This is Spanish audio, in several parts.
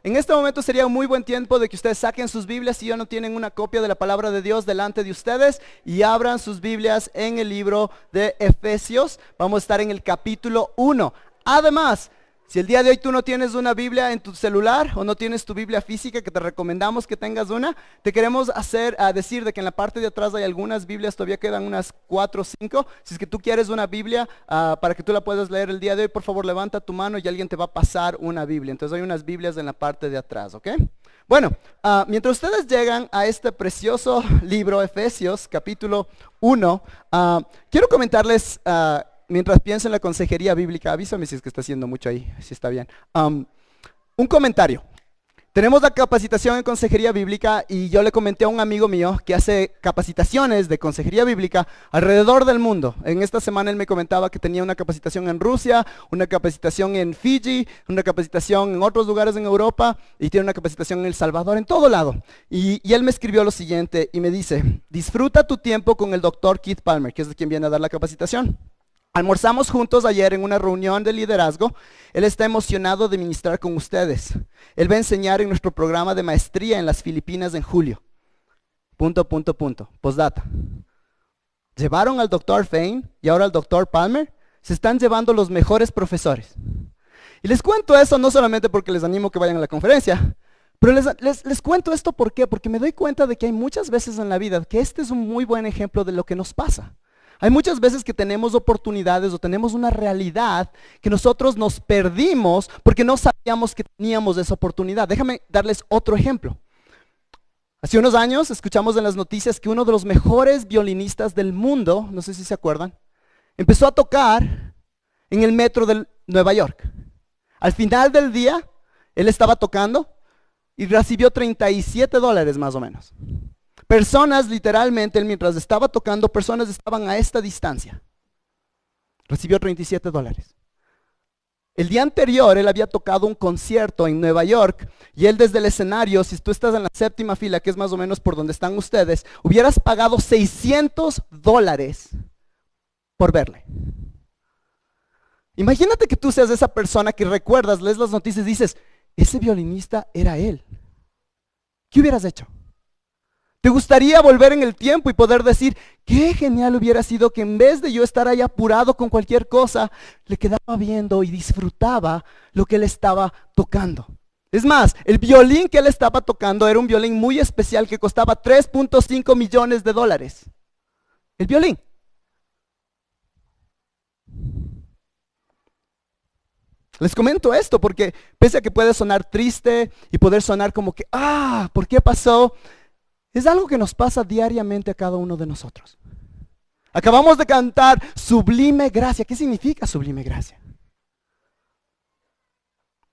en este momento sería un muy buen tiempo de que ustedes saquen sus Biblias si ya no tienen una copia de la palabra de Dios delante de ustedes y abran sus Biblias en el libro de Efesios. Vamos a estar en el capítulo 1. Además, si el día de hoy tú no tienes una Biblia en tu celular o no tienes tu Biblia física, que te recomendamos que tengas una, te queremos decir de que en la parte de atrás hay algunas Biblias, todavía quedan unas 4 o 5. Si es que tú quieres una Biblia para que tú la puedas leer el día de hoy, por favor levanta tu mano y alguien te va a pasar una Biblia. Entonces hay unas Biblias en la parte de atrás, ¿ok? Bueno, mientras ustedes llegan a este precioso libro, Efesios, capítulo 1, quiero comentarles... mientras pienso en la consejería bíblica, avísame si es que está haciendo mucho ahí, si está bien. Un comentario. Tenemos la capacitación en consejería bíblica y yo le comenté a un amigo mío que hace capacitaciones de consejería bíblica alrededor del mundo. En esta semana él me comentaba que tenía una capacitación en Rusia, una capacitación en Fiji, una capacitación en otros lugares en Europa y tiene una capacitación en El Salvador, en todo lado. Y él me escribió lo siguiente y me dice: disfruta tu tiempo con el doctor Keith Palmer, que es quien viene a dar la capacitación. Almorzamos juntos ayer en una reunión de liderazgo. Él está emocionado de ministrar con ustedes. Él va a enseñar en nuestro programa de maestría en las Filipinas en julio. ... Postdata. Llevaron al doctor Fain y ahora al doctor Palmer. Se están llevando los mejores profesores. Y les cuento eso no solamente porque les animo que vayan a la conferencia, pero les cuento esto ¿por qué? Porque me doy cuenta de que hay muchas veces en la vida que este es un muy buen ejemplo de lo que nos pasa. Hay muchas veces que tenemos oportunidades o tenemos una realidad que nosotros nos perdimos porque no sabíamos que teníamos esa oportunidad. Déjame darles otro ejemplo. Hace unos años escuchamos en las noticias que uno de los mejores violinistas del mundo, no sé si se acuerdan, empezó a tocar en el metro de Nueva York. Al final del día, él estaba tocando y recibió $37 más o menos. Personas literalmente, mientras estaba tocando, personas estaban a esta distancia. Recibió $37. El día anterior él había tocado un concierto en Nueva York y él desde el escenario, si tú estás en la 7ª fila, que es más o menos por donde están ustedes, hubieras pagado $600 por verle. Imagínate que tú seas esa persona que recuerdas, lees las noticias y dices: ese violinista era él. ¿Qué hubieras hecho? ¿Te gustaría volver en el tiempo y poder decir: qué genial hubiera sido que en vez de yo estar ahí apurado con cualquier cosa, le quedaba viendo y disfrutaba lo que él estaba tocando? Es más, el violín que él estaba tocando era un violín muy especial que costaba $3.5 millones. El violín. Les comento esto porque pese a que puede sonar triste y poder sonar como que, ¿por qué pasó? Es algo que nos pasa diariamente a cada uno de nosotros. Acabamos de cantar Sublime Gracia. ¿Qué significa sublime gracia?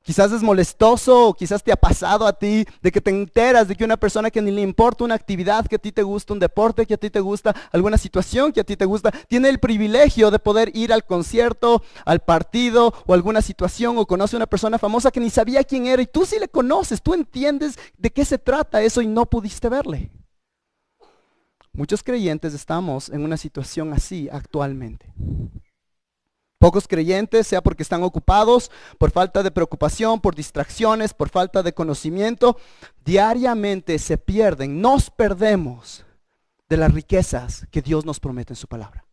Quizás es molestoso o quizás te ha pasado a ti de que te enteras de que una persona que ni le importa una actividad que a ti te gusta, un deporte que a ti te gusta, alguna situación que a ti te gusta, tiene el privilegio de poder ir al concierto, al partido o alguna situación, o conoce a una persona famosa que ni sabía quién era y tú sí le conoces, tú entiendes de qué se trata eso y no pudiste verle. Muchos creyentes estamos en una situación así actualmente. Pocos creyentes, sea porque están ocupados, por falta de preocupación, por distracciones, por falta de conocimiento, diariamente se pierden, nos perdemos de las riquezas que Dios nos promete en su palabra.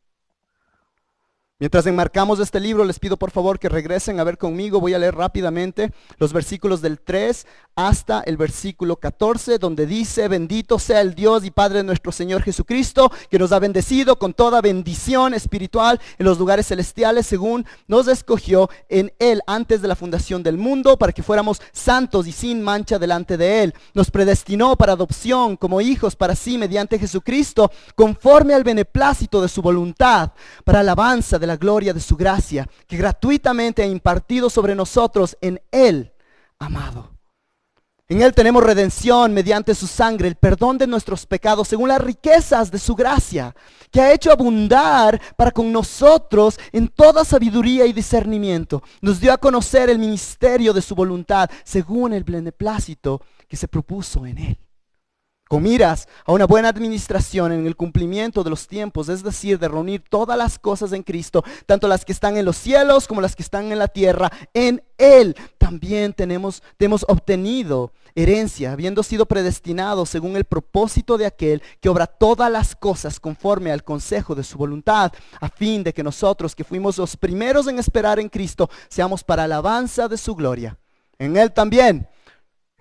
Mientras enmarcamos este libro, les pido por favor que regresen a ver conmigo. Voy a leer rápidamente los versículos del 3 hasta el versículo 14, donde dice: bendito sea el Dios y Padre de nuestro Señor Jesucristo, que nos ha bendecido con toda bendición espiritual en los lugares celestiales, según nos escogió en Él antes de la fundación del mundo, para que fuéramos santos y sin mancha delante de Él. Nos predestinó para adopción como hijos para sí mediante Jesucristo, conforme al beneplácito de su voluntad, para alabanza de la gloria de su gracia, que gratuitamente ha impartido sobre nosotros en Él, amado. En Él tenemos redención mediante su sangre, el perdón de nuestros pecados, según las riquezas de su gracia, que ha hecho abundar para con nosotros en toda sabiduría y discernimiento. Nos dio a conocer el ministerio de su voluntad, según el beneplácito que se propuso en Él, con miras a una buena administración en el cumplimiento de los tiempos, es decir, de reunir todas las cosas en Cristo, tanto las que están en los cielos como las que están en la tierra. En Él también hemos obtenido herencia, habiendo sido predestinados según el propósito de aquel que obra todas las cosas conforme al consejo de su voluntad, a fin de que nosotros, que fuimos los primeros en esperar en Cristo, seamos para alabanza de su gloria. En Él también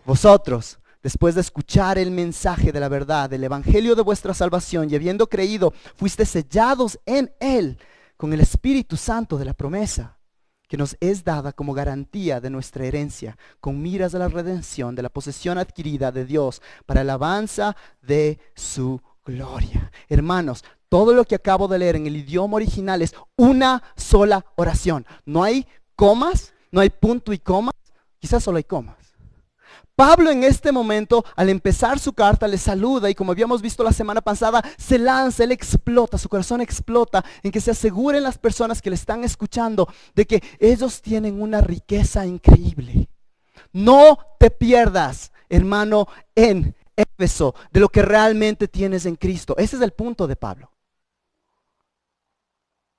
vosotros, después de escuchar el mensaje de la verdad, del evangelio de vuestra salvación, y habiendo creído, fuiste sellados en Él con el Espíritu Santo de la promesa, que nos es dada como garantía de nuestra herencia, con miras a la redención de la posesión adquirida de Dios para alabanza de su gloria. Hermanos, todo lo que acabo de leer en el idioma original es una sola oración. No hay comas, no hay punto y comas, quizás solo hay comas. Pablo en este momento, al empezar su carta, le saluda y como habíamos visto la semana pasada, se lanza, él explota, su corazón explota en que se aseguren las personas que le están escuchando de que ellos tienen una riqueza increíble. No te pierdas, hermano, en Éfeso, de lo que realmente tienes en Cristo. Ese es el punto de Pablo.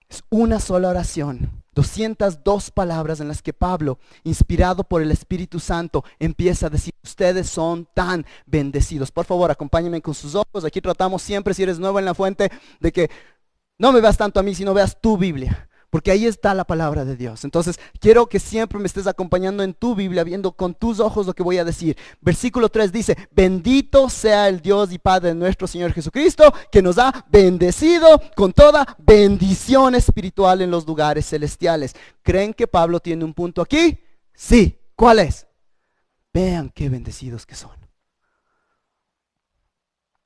Es una sola oración. 202 palabras en las que Pablo, inspirado por el Espíritu Santo, empieza a decir: ustedes son tan bendecidos. Por favor, acompáñenme con sus ojos. Aquí tratamos siempre, si eres nuevo en la fuente, de que no me veas tanto a mí, sino veas tu Biblia, porque ahí está la palabra de Dios. Entonces, quiero que siempre me estés acompañando en tu Biblia, viendo con tus ojos lo que voy a decir. Versículo 3 dice: bendito sea el Dios y Padre de nuestro Señor Jesucristo, que nos ha bendecido con toda bendición espiritual en los lugares celestiales. ¿Creen que Pablo tiene un punto aquí? Sí. ¿Cuál es? Vean qué bendecidos que son.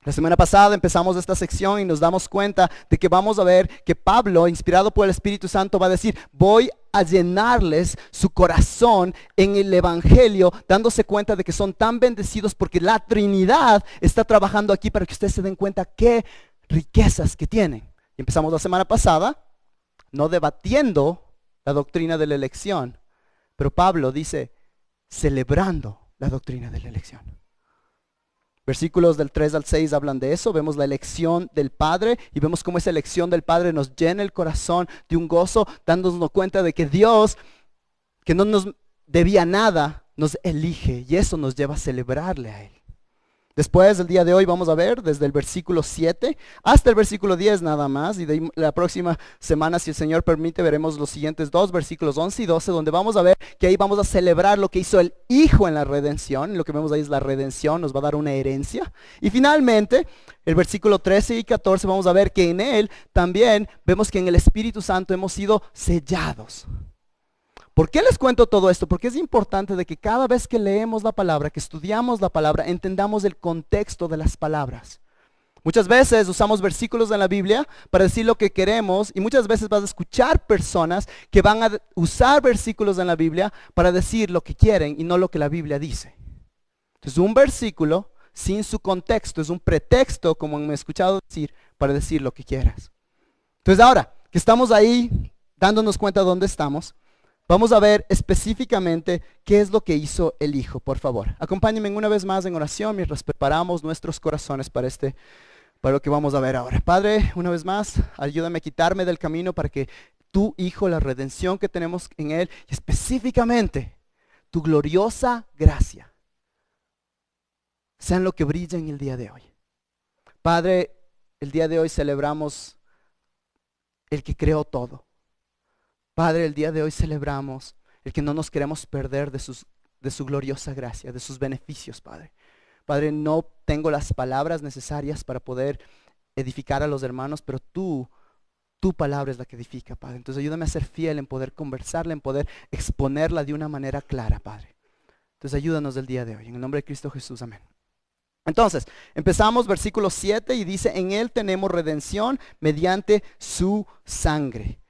La semana pasada empezamos esta sección y nos damos cuenta de que vamos a ver que Pablo, inspirado por el Espíritu Santo, va a decir: voy a llenarles su corazón en el Evangelio, dándose cuenta de que son tan bendecidos porque la Trinidad está trabajando aquí para que ustedes se den cuenta qué riquezas que tienen. Y empezamos la semana pasada, no debatiendo la doctrina de la elección, pero Pablo dice, celebrando la doctrina de la elección. Versículos del 3 al 6 hablan de eso. Vemos la elección del Padre y vemos cómo esa elección del Padre nos llena el corazón de un gozo, dándonos cuenta de que Dios, que no nos debía nada, nos elige, y eso nos lleva a celebrarle a Él. Después, el día de hoy, vamos a ver desde el versículo 7 hasta el versículo 10 nada más. Y de ahí, la próxima semana, si el Señor permite, veremos los siguientes dos versículos 11 y 12, donde vamos a ver que ahí vamos a celebrar lo que hizo el Hijo en la redención. Lo que vemos ahí es la redención, nos va a dar una herencia. Y finalmente, el versículo 13 y 14, vamos a ver que en Él también vemos que en el Espíritu Santo hemos sido sellados. ¿Por qué les cuento todo esto? Porque es importante de que cada vez que leemos la palabra, que estudiamos la palabra, entendamos el contexto de las palabras. Muchas veces usamos versículos en la Biblia para decir lo que queremos, y muchas veces vas a escuchar personas que van a usar versículos en la Biblia para decir lo que quieren y no lo que la Biblia dice. Entonces, un versículo sin su contexto es un pretexto, como me he escuchado decir, para decir lo que quieras. Entonces, ahora que estamos ahí dándonos cuenta de dónde estamos, vamos a ver específicamente qué es lo que hizo el Hijo. Por favor, acompáñenme una vez más en oración mientras preparamos nuestros corazones para lo que vamos a ver ahora. Padre, una vez más, ayúdame a quitarme del camino para que tu Hijo, la redención que tenemos en Él, y específicamente tu gloriosa gracia, sean lo que brilla en el día de hoy. Padre, el día de hoy celebramos el que creó todo. Padre, el día de hoy celebramos el que no nos queremos perder de su gloriosa gracia, de sus beneficios, Padre. Padre, no tengo las palabras necesarias para poder edificar a los hermanos, pero tu palabra es la que edifica, Padre. Entonces ayúdame a ser fiel en poder conversarla, en poder exponerla de una manera clara, Padre. Entonces ayúdanos el día de hoy, en el nombre de Cristo Jesús, amén. Entonces, empezamos versículo 7 y dice: en Él tenemos redención mediante su sangre.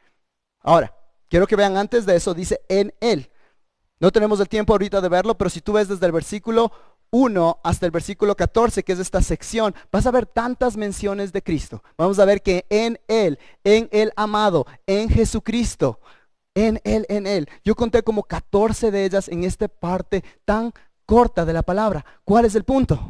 Ahora, quiero que vean antes de eso, dice en Él. No tenemos el tiempo ahorita de verlo, pero si tú ves desde el versículo 1 hasta el versículo 14, que es esta sección, vas a ver tantas menciones de Cristo. Vamos a ver que en el amado, en Jesucristo, en Él. Yo conté como 14 de ellas en esta parte tan corta de la palabra. ¿Cuál es el punto?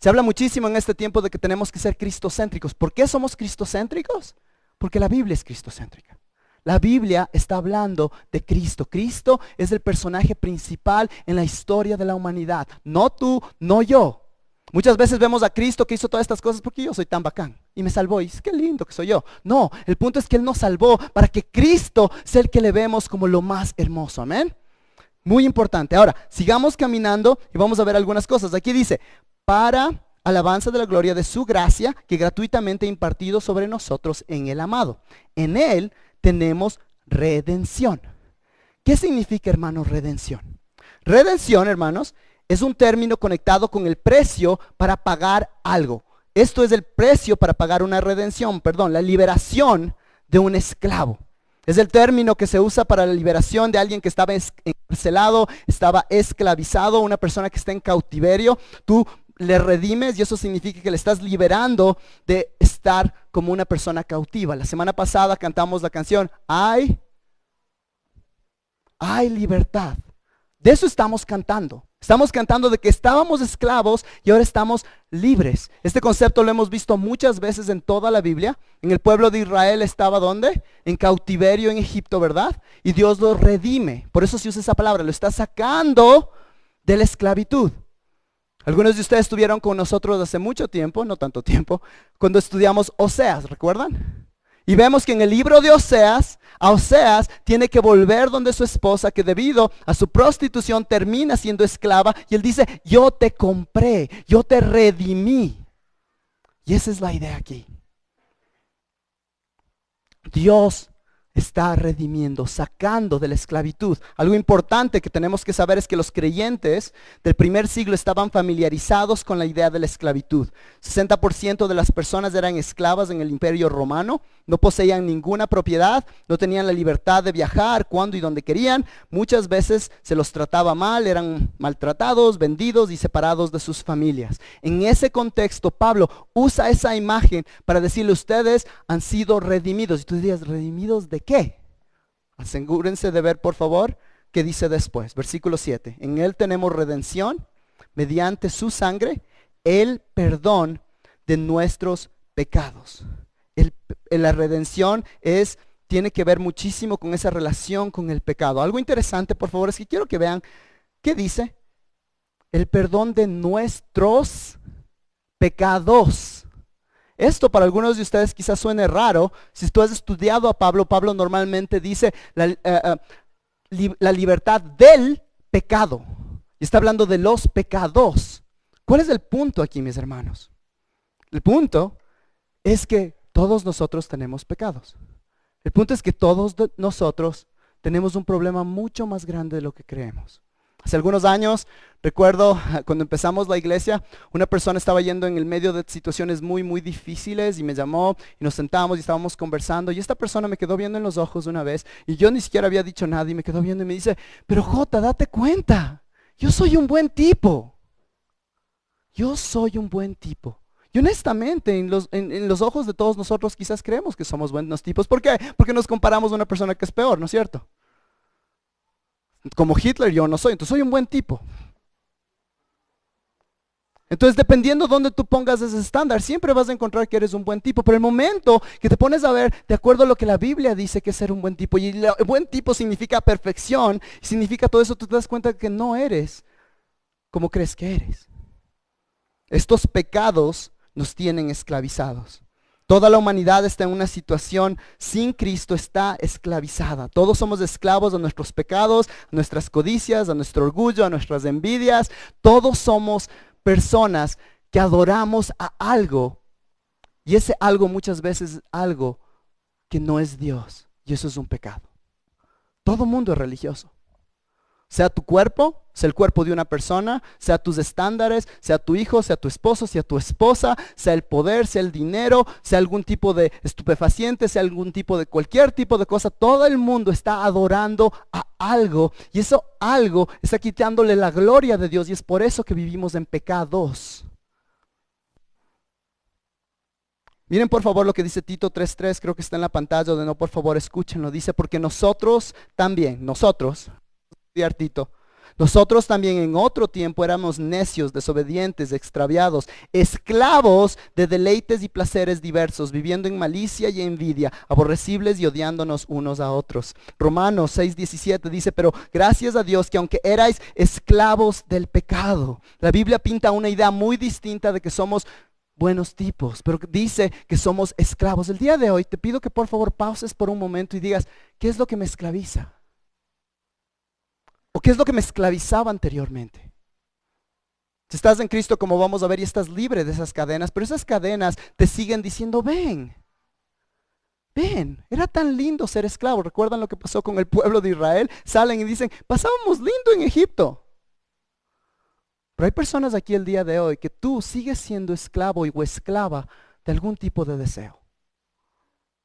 Se habla muchísimo en este tiempo de que tenemos que ser cristocéntricos. ¿Por qué somos cristocéntricos? Porque la Biblia es cristocéntrica. La Biblia está hablando de Cristo. Cristo es el personaje principal en la historia de la humanidad. No tú, no yo. Muchas veces vemos a Cristo que hizo todas estas cosas porque yo soy tan bacán y me salvó y qué lindo que soy yo. No, el punto es que Él nos salvó para que Cristo sea el que le vemos como lo más hermoso. Amén. Muy importante. Ahora, sigamos caminando y vamos a ver algunas cosas. Aquí dice, para alabanza de la gloria de su gracia que gratuitamente ha impartido sobre nosotros en el amado. En Él tenemos redención. ¿Qué significa, hermanos, redención? Redención, hermanos, es un término conectado con el precio para pagar algo. Esto es el precio para pagar una redención, la liberación de un esclavo. Es el término que se usa para la liberación de alguien que estaba encarcelado, estaba esclavizado, una persona que está en cautiverio. Tú le redimes y eso significa que le estás liberando de estar como una persona cautiva. La semana pasada cantamos la canción hay libertad. De eso estamos cantando. Estamos cantando de que estábamos esclavos y ahora estamos libres. Este concepto lo hemos visto muchas veces en toda la Biblia. En el pueblo de Israel estaba ¿dónde? En cautiverio en Egipto, ¿verdad? Y Dios lo redime. Por eso se usa esa palabra, lo está sacando de la esclavitud. Algunos de ustedes estuvieron con nosotros hace mucho tiempo, no tanto tiempo, cuando estudiamos Oseas, ¿recuerdan? Y vemos que en el libro de Oseas, a Oseas tiene que volver donde su esposa, que debido a su prostitución termina siendo esclava. Y él dice, yo te compré, yo te redimí. Y esa es la idea aquí. Dios está redimiendo, sacando de la esclavitud. Algo importante que tenemos que saber es que los creyentes del primer siglo estaban familiarizados con la idea de la esclavitud. 60% de las personas eran esclavas en el Imperio Romano, no poseían ninguna propiedad, no tenían la libertad de viajar cuando y donde querían. Muchas veces se los trataba mal, eran maltratados, vendidos y separados de sus familias. En ese contexto, Pablo usa esa imagen para decirle, ustedes han sido redimidos. Y tú dirías, ¿redimidos de qué? Asegúrense de ver, por favor, qué dice después. Versículo 7. En Él tenemos redención mediante su sangre, el perdón de nuestros pecados. La redención tiene que ver muchísimo con esa relación con el pecado. Algo interesante, por favor, es que quiero que vean qué dice. El perdón de nuestros pecados. Esto para algunos de ustedes quizás suene raro. Si tú has estudiado a Pablo, Pablo normalmente dice la libertad del pecado. Y está hablando de los pecados. ¿Cuál es el punto aquí, mis hermanos? El punto es que todos nosotros tenemos pecados. El punto es que todos nosotros tenemos un problema mucho más grande de lo que creemos. Hace algunos años, recuerdo cuando empezamos la iglesia, una persona estaba yendo en el medio de situaciones muy, muy difíciles y me llamó y nos sentamos y estábamos conversando y esta persona me quedó viendo en los ojos una vez y yo ni siquiera había dicho nada y me quedó viendo y me dice, pero Jota, date cuenta, yo soy un buen tipo. Yo soy un buen tipo. Y honestamente, en los ojos de todos nosotros quizás creemos que somos buenos tipos. ¿Por qué? Porque nos comparamos a una persona que es peor, ¿no es cierto? Como Hitler yo no soy, entonces soy un buen tipo. Entonces, dependiendo dónde tú pongas ese estándar, siempre vas a encontrar que eres un buen tipo. Pero el momento que te pones a ver, de acuerdo a lo que la Biblia dice que es ser un buen tipo, y buen tipo significa perfección, significa todo eso, tú te das cuenta que no eres como crees que eres. Estos pecados nos tienen esclavizados. Toda la humanidad está en una situación sin Cristo, está esclavizada. Todos somos esclavos a nuestros pecados, a nuestras codicias, a nuestro orgullo, a nuestras envidias. Todos somos personas que adoramos a algo. Y ese algo muchas veces es algo que no es Dios. Y eso es un pecado. Todo mundo es religioso. Sea tu cuerpo, sea el cuerpo de una persona, sea tus estándares, sea tu hijo, sea tu esposo, sea tu esposa, sea el poder, sea el dinero, sea algún tipo de estupefaciente, sea algún tipo de cualquier tipo de cosa. Todo el mundo está adorando a algo y eso algo está quitándole la gloria de Dios y es por eso que vivimos en pecados. Miren por favor lo que dice Tito 3:3, creo que está en la pantalla, por favor escúchenlo. Dice, porque nosotros también, Tito, Nosotros también en otro tiempo éramos necios, desobedientes, extraviados, esclavos de deleites y placeres diversos, viviendo en malicia y envidia, aborrecibles y odiándonos unos a otros. Romanos 6:17 dice, pero gracias a Dios que aunque erais esclavos del pecado, la Biblia pinta una idea muy distinta de que somos buenos tipos, pero dice que somos esclavos. El día de hoy te pido que por favor pauses por un momento y digas, ¿qué es lo que me esclaviza? ¿O qué es lo que me esclavizaba anteriormente? Si estás en Cristo, como vamos a ver, y estás libre de esas cadenas, pero esas cadenas te siguen diciendo, ven, era tan lindo ser esclavo. ¿Recuerdan lo que pasó con el pueblo de Israel? Salen y dicen, pasábamos lindo en Egipto. Pero hay personas aquí el día de hoy que tú sigues siendo esclavo o esclava de algún tipo de deseo.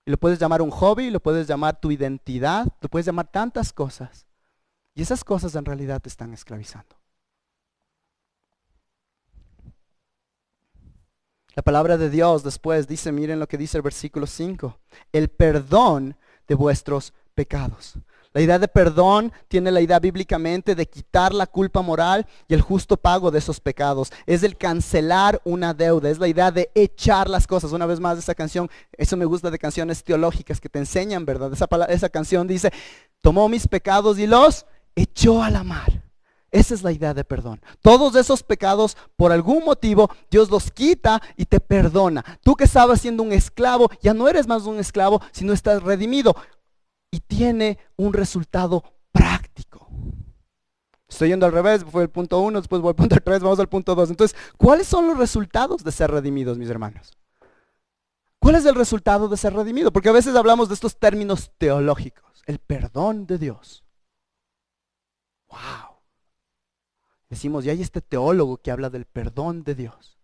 Y lo puedes llamar un hobby, lo puedes llamar tu identidad, lo puedes llamar tantas cosas. Y esas cosas en realidad te están esclavizando. La palabra de Dios después dice, miren lo que dice el versículo 5, el perdón de vuestros pecados. La idea de perdón tiene la idea bíblicamente de quitar la culpa moral y el justo pago de esos pecados. Es el cancelar una deuda, es la idea de echar las cosas. Una vez más esa canción, eso me gusta de canciones teológicas que te enseñan, ¿verdad? Esa canción dice, tomó mis pecados y los echó a la mar. Esa es la idea de perdón. Todos esos pecados, por algún motivo, Dios los quita y te perdona. Tú que estabas siendo un esclavo, ya no eres más un esclavo, sino estás redimido. Y tiene un resultado práctico. Estoy yendo al revés, fue el punto 1, después voy al punto 3, vamos al punto 2. Entonces, ¿cuáles son los resultados de ser redimidos, mis hermanos? ¿Cuál es el resultado de ser redimido? Porque a veces hablamos de estos términos teológicos. El perdón de Dios. ¡Wow! Decimos, y hay este teólogo que habla del perdón de Dios.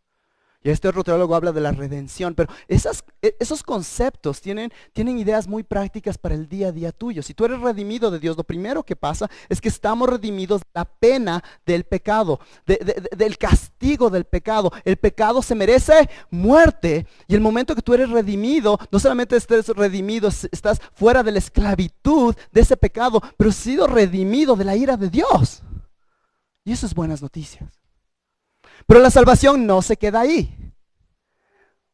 Y este otro teólogo habla de la redención. Pero esos conceptos tienen ideas muy prácticas para el día a día tuyo. Si tú eres redimido de Dios, lo primero que pasa es que estamos redimidos de la pena del pecado, del castigo del pecado. El pecado se merece muerte. Y el momento que tú eres redimido, no solamente estás redimido, estás fuera de la esclavitud de ese pecado, pero has sido redimido de la ira de Dios. Y eso es buenas noticias. Pero la salvación no se queda ahí.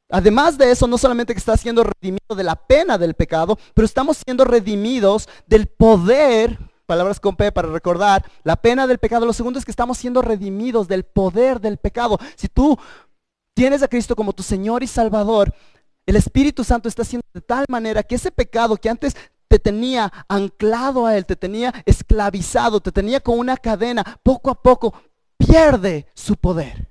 Además de eso, no solamente que estás siendo redimido de la pena del pecado, pero estamos siendo redimidos del poder, palabras con P para recordar, la pena del pecado. Lo segundo es que estamos siendo redimidos del poder del pecado. Si tú tienes a Cristo como tu Señor y Salvador, el Espíritu Santo está haciendo de tal manera que ese pecado que antes te tenía anclado a Él, te tenía esclavizado, te tenía con una cadena, poco a poco pierde su poder.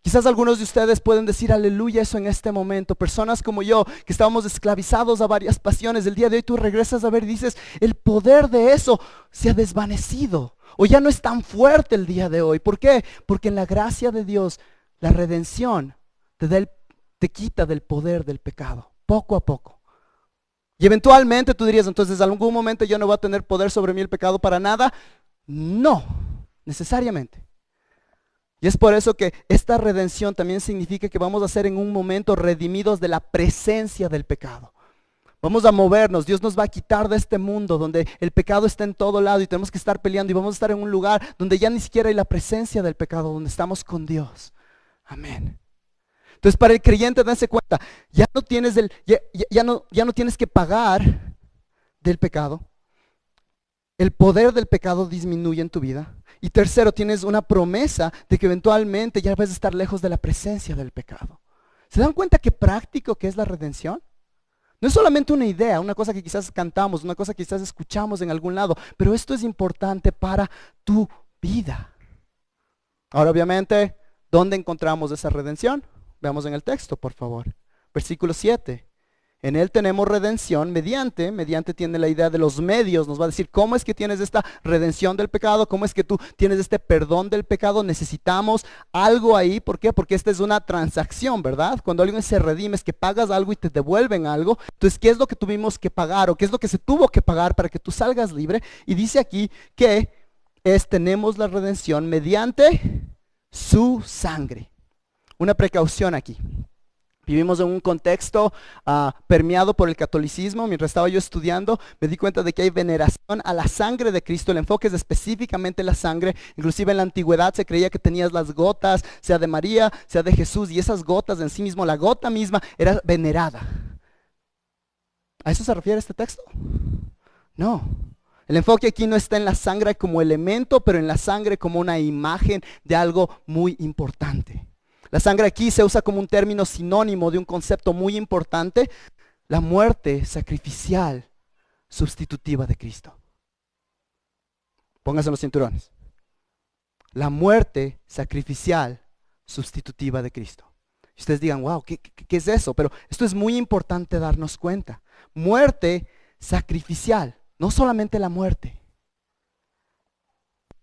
Quizás algunos de ustedes pueden decir aleluya eso en este momento. Personas como yo que estábamos esclavizados a varias pasiones, el día de hoy tú regresas a ver y dices, el poder de eso se ha desvanecido o ya no es tan fuerte el día de hoy. ¿Por qué? Porque en la gracia de Dios la redención te quita del poder del pecado, poco a poco. Y eventualmente tú dirías, entonces en algún momento yo no voy a tener poder sobre mí el pecado para nada. No, necesariamente. Y es por eso que esta redención también significa que vamos a ser en un momento redimidos de la presencia del pecado. Vamos a movernos, Dios nos va a quitar de este mundo donde el pecado está en todo lado y tenemos que estar peleando y vamos a estar en un lugar donde ya ni siquiera hay la presencia del pecado, donde estamos con Dios. Amén. Entonces para el creyente, dense cuenta, ya no tienes que pagar del pecado. El poder del pecado disminuye en tu vida. Y tercero, tienes una promesa de que eventualmente ya vas a estar lejos de la presencia del pecado. ¿Se dan cuenta qué práctico que es la redención? No es solamente una idea, una cosa que quizás cantamos, una cosa que quizás escuchamos en algún lado, pero esto es importante para tu vida. Ahora obviamente, ¿dónde encontramos esa redención? Veamos en el texto, por favor. Versículo 7. En Él tenemos redención mediante tiene la idea de los medios, nos va a decir cómo es que tienes esta redención del pecado, cómo es que tú tienes este perdón del pecado. Necesitamos algo ahí, ¿por qué? Porque esta es una transacción, ¿verdad? Cuando alguien se redime es que pagas algo y te devuelven algo. Entonces, ¿qué es lo que tuvimos que pagar o qué es lo que se tuvo que pagar para que tú salgas libre? Y dice aquí que tenemos la redención mediante su sangre. Una precaución aquí. Vivimos en un contexto permeado por el catolicismo. Mientras estaba yo estudiando, me di cuenta de que hay veneración a la sangre de Cristo. El enfoque es específicamente la sangre. Inclusive en la antigüedad se creía que tenías las gotas, sea de María, sea de Jesús, y esas gotas en sí mismo, la gota misma, era venerada. ¿A eso se refiere este texto? No. El enfoque aquí no está en la sangre como elemento, pero en la sangre como una imagen de algo muy importante. La sangre aquí se usa como un término sinónimo de un concepto muy importante: la muerte sacrificial sustitutiva de Cristo. Pónganse los cinturones. La muerte sacrificial sustitutiva de Cristo. Y ustedes digan, wow, ¿qué es eso? Pero esto es muy importante darnos cuenta. Muerte sacrificial, no solamente la muerte,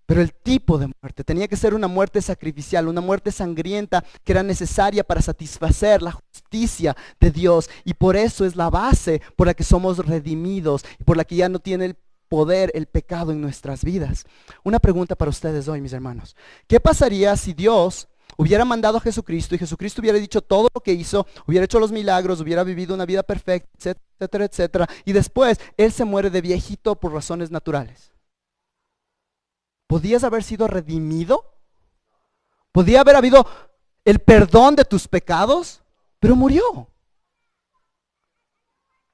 pero el tipo de muerte. Tenía que ser una muerte sacrificial, una muerte sangrienta que era necesaria para satisfacer la justicia de Dios. Y por eso es la base por la que somos redimidos y por la que ya no tiene el poder el pecado en nuestras vidas. Una pregunta para ustedes hoy, mis hermanos. ¿Qué pasaría si Dios hubiera mandado a Jesucristo y Jesucristo hubiera dicho todo lo que hizo, hubiera hecho los milagros, hubiera vivido una vida perfecta, etcétera, etcétera, y después Él se muere de viejito por razones naturales? ¿Podías haber sido redimido? ¿Podía haber habido el perdón de tus pecados? Pero murió.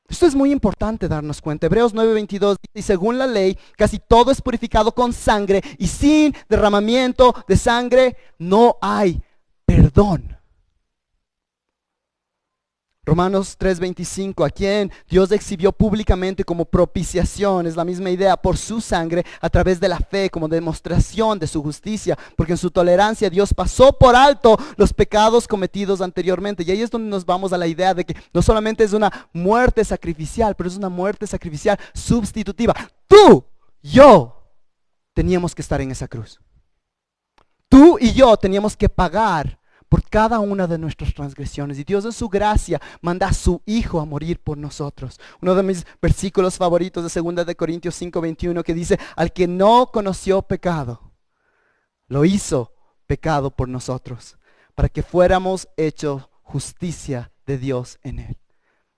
Esto es muy importante darnos cuenta. Hebreos 9:22 dice: y según la ley, casi todo es purificado con sangre, y sin derramamiento de sangre no hay perdón. Romanos 3:25, a quien Dios exhibió públicamente como propiciación, es la misma idea, por su sangre, a través de la fe, como demostración de su justicia, porque en su tolerancia Dios pasó por alto los pecados cometidos anteriormente. Y ahí es donde nos vamos a la idea de que no solamente es una muerte sacrificial, pero es una muerte sacrificial sustitutiva. Tú, yo, teníamos que estar en esa cruz. Tú y yo teníamos que pagar por cada una de nuestras transgresiones, y Dios en su gracia manda a su Hijo a morir por nosotros. Uno de mis versículos favoritos de 2 de Corintios 5:21, que dice: al que no conoció pecado, lo hizo pecado por nosotros, para que fuéramos hechos justicia de Dios en él.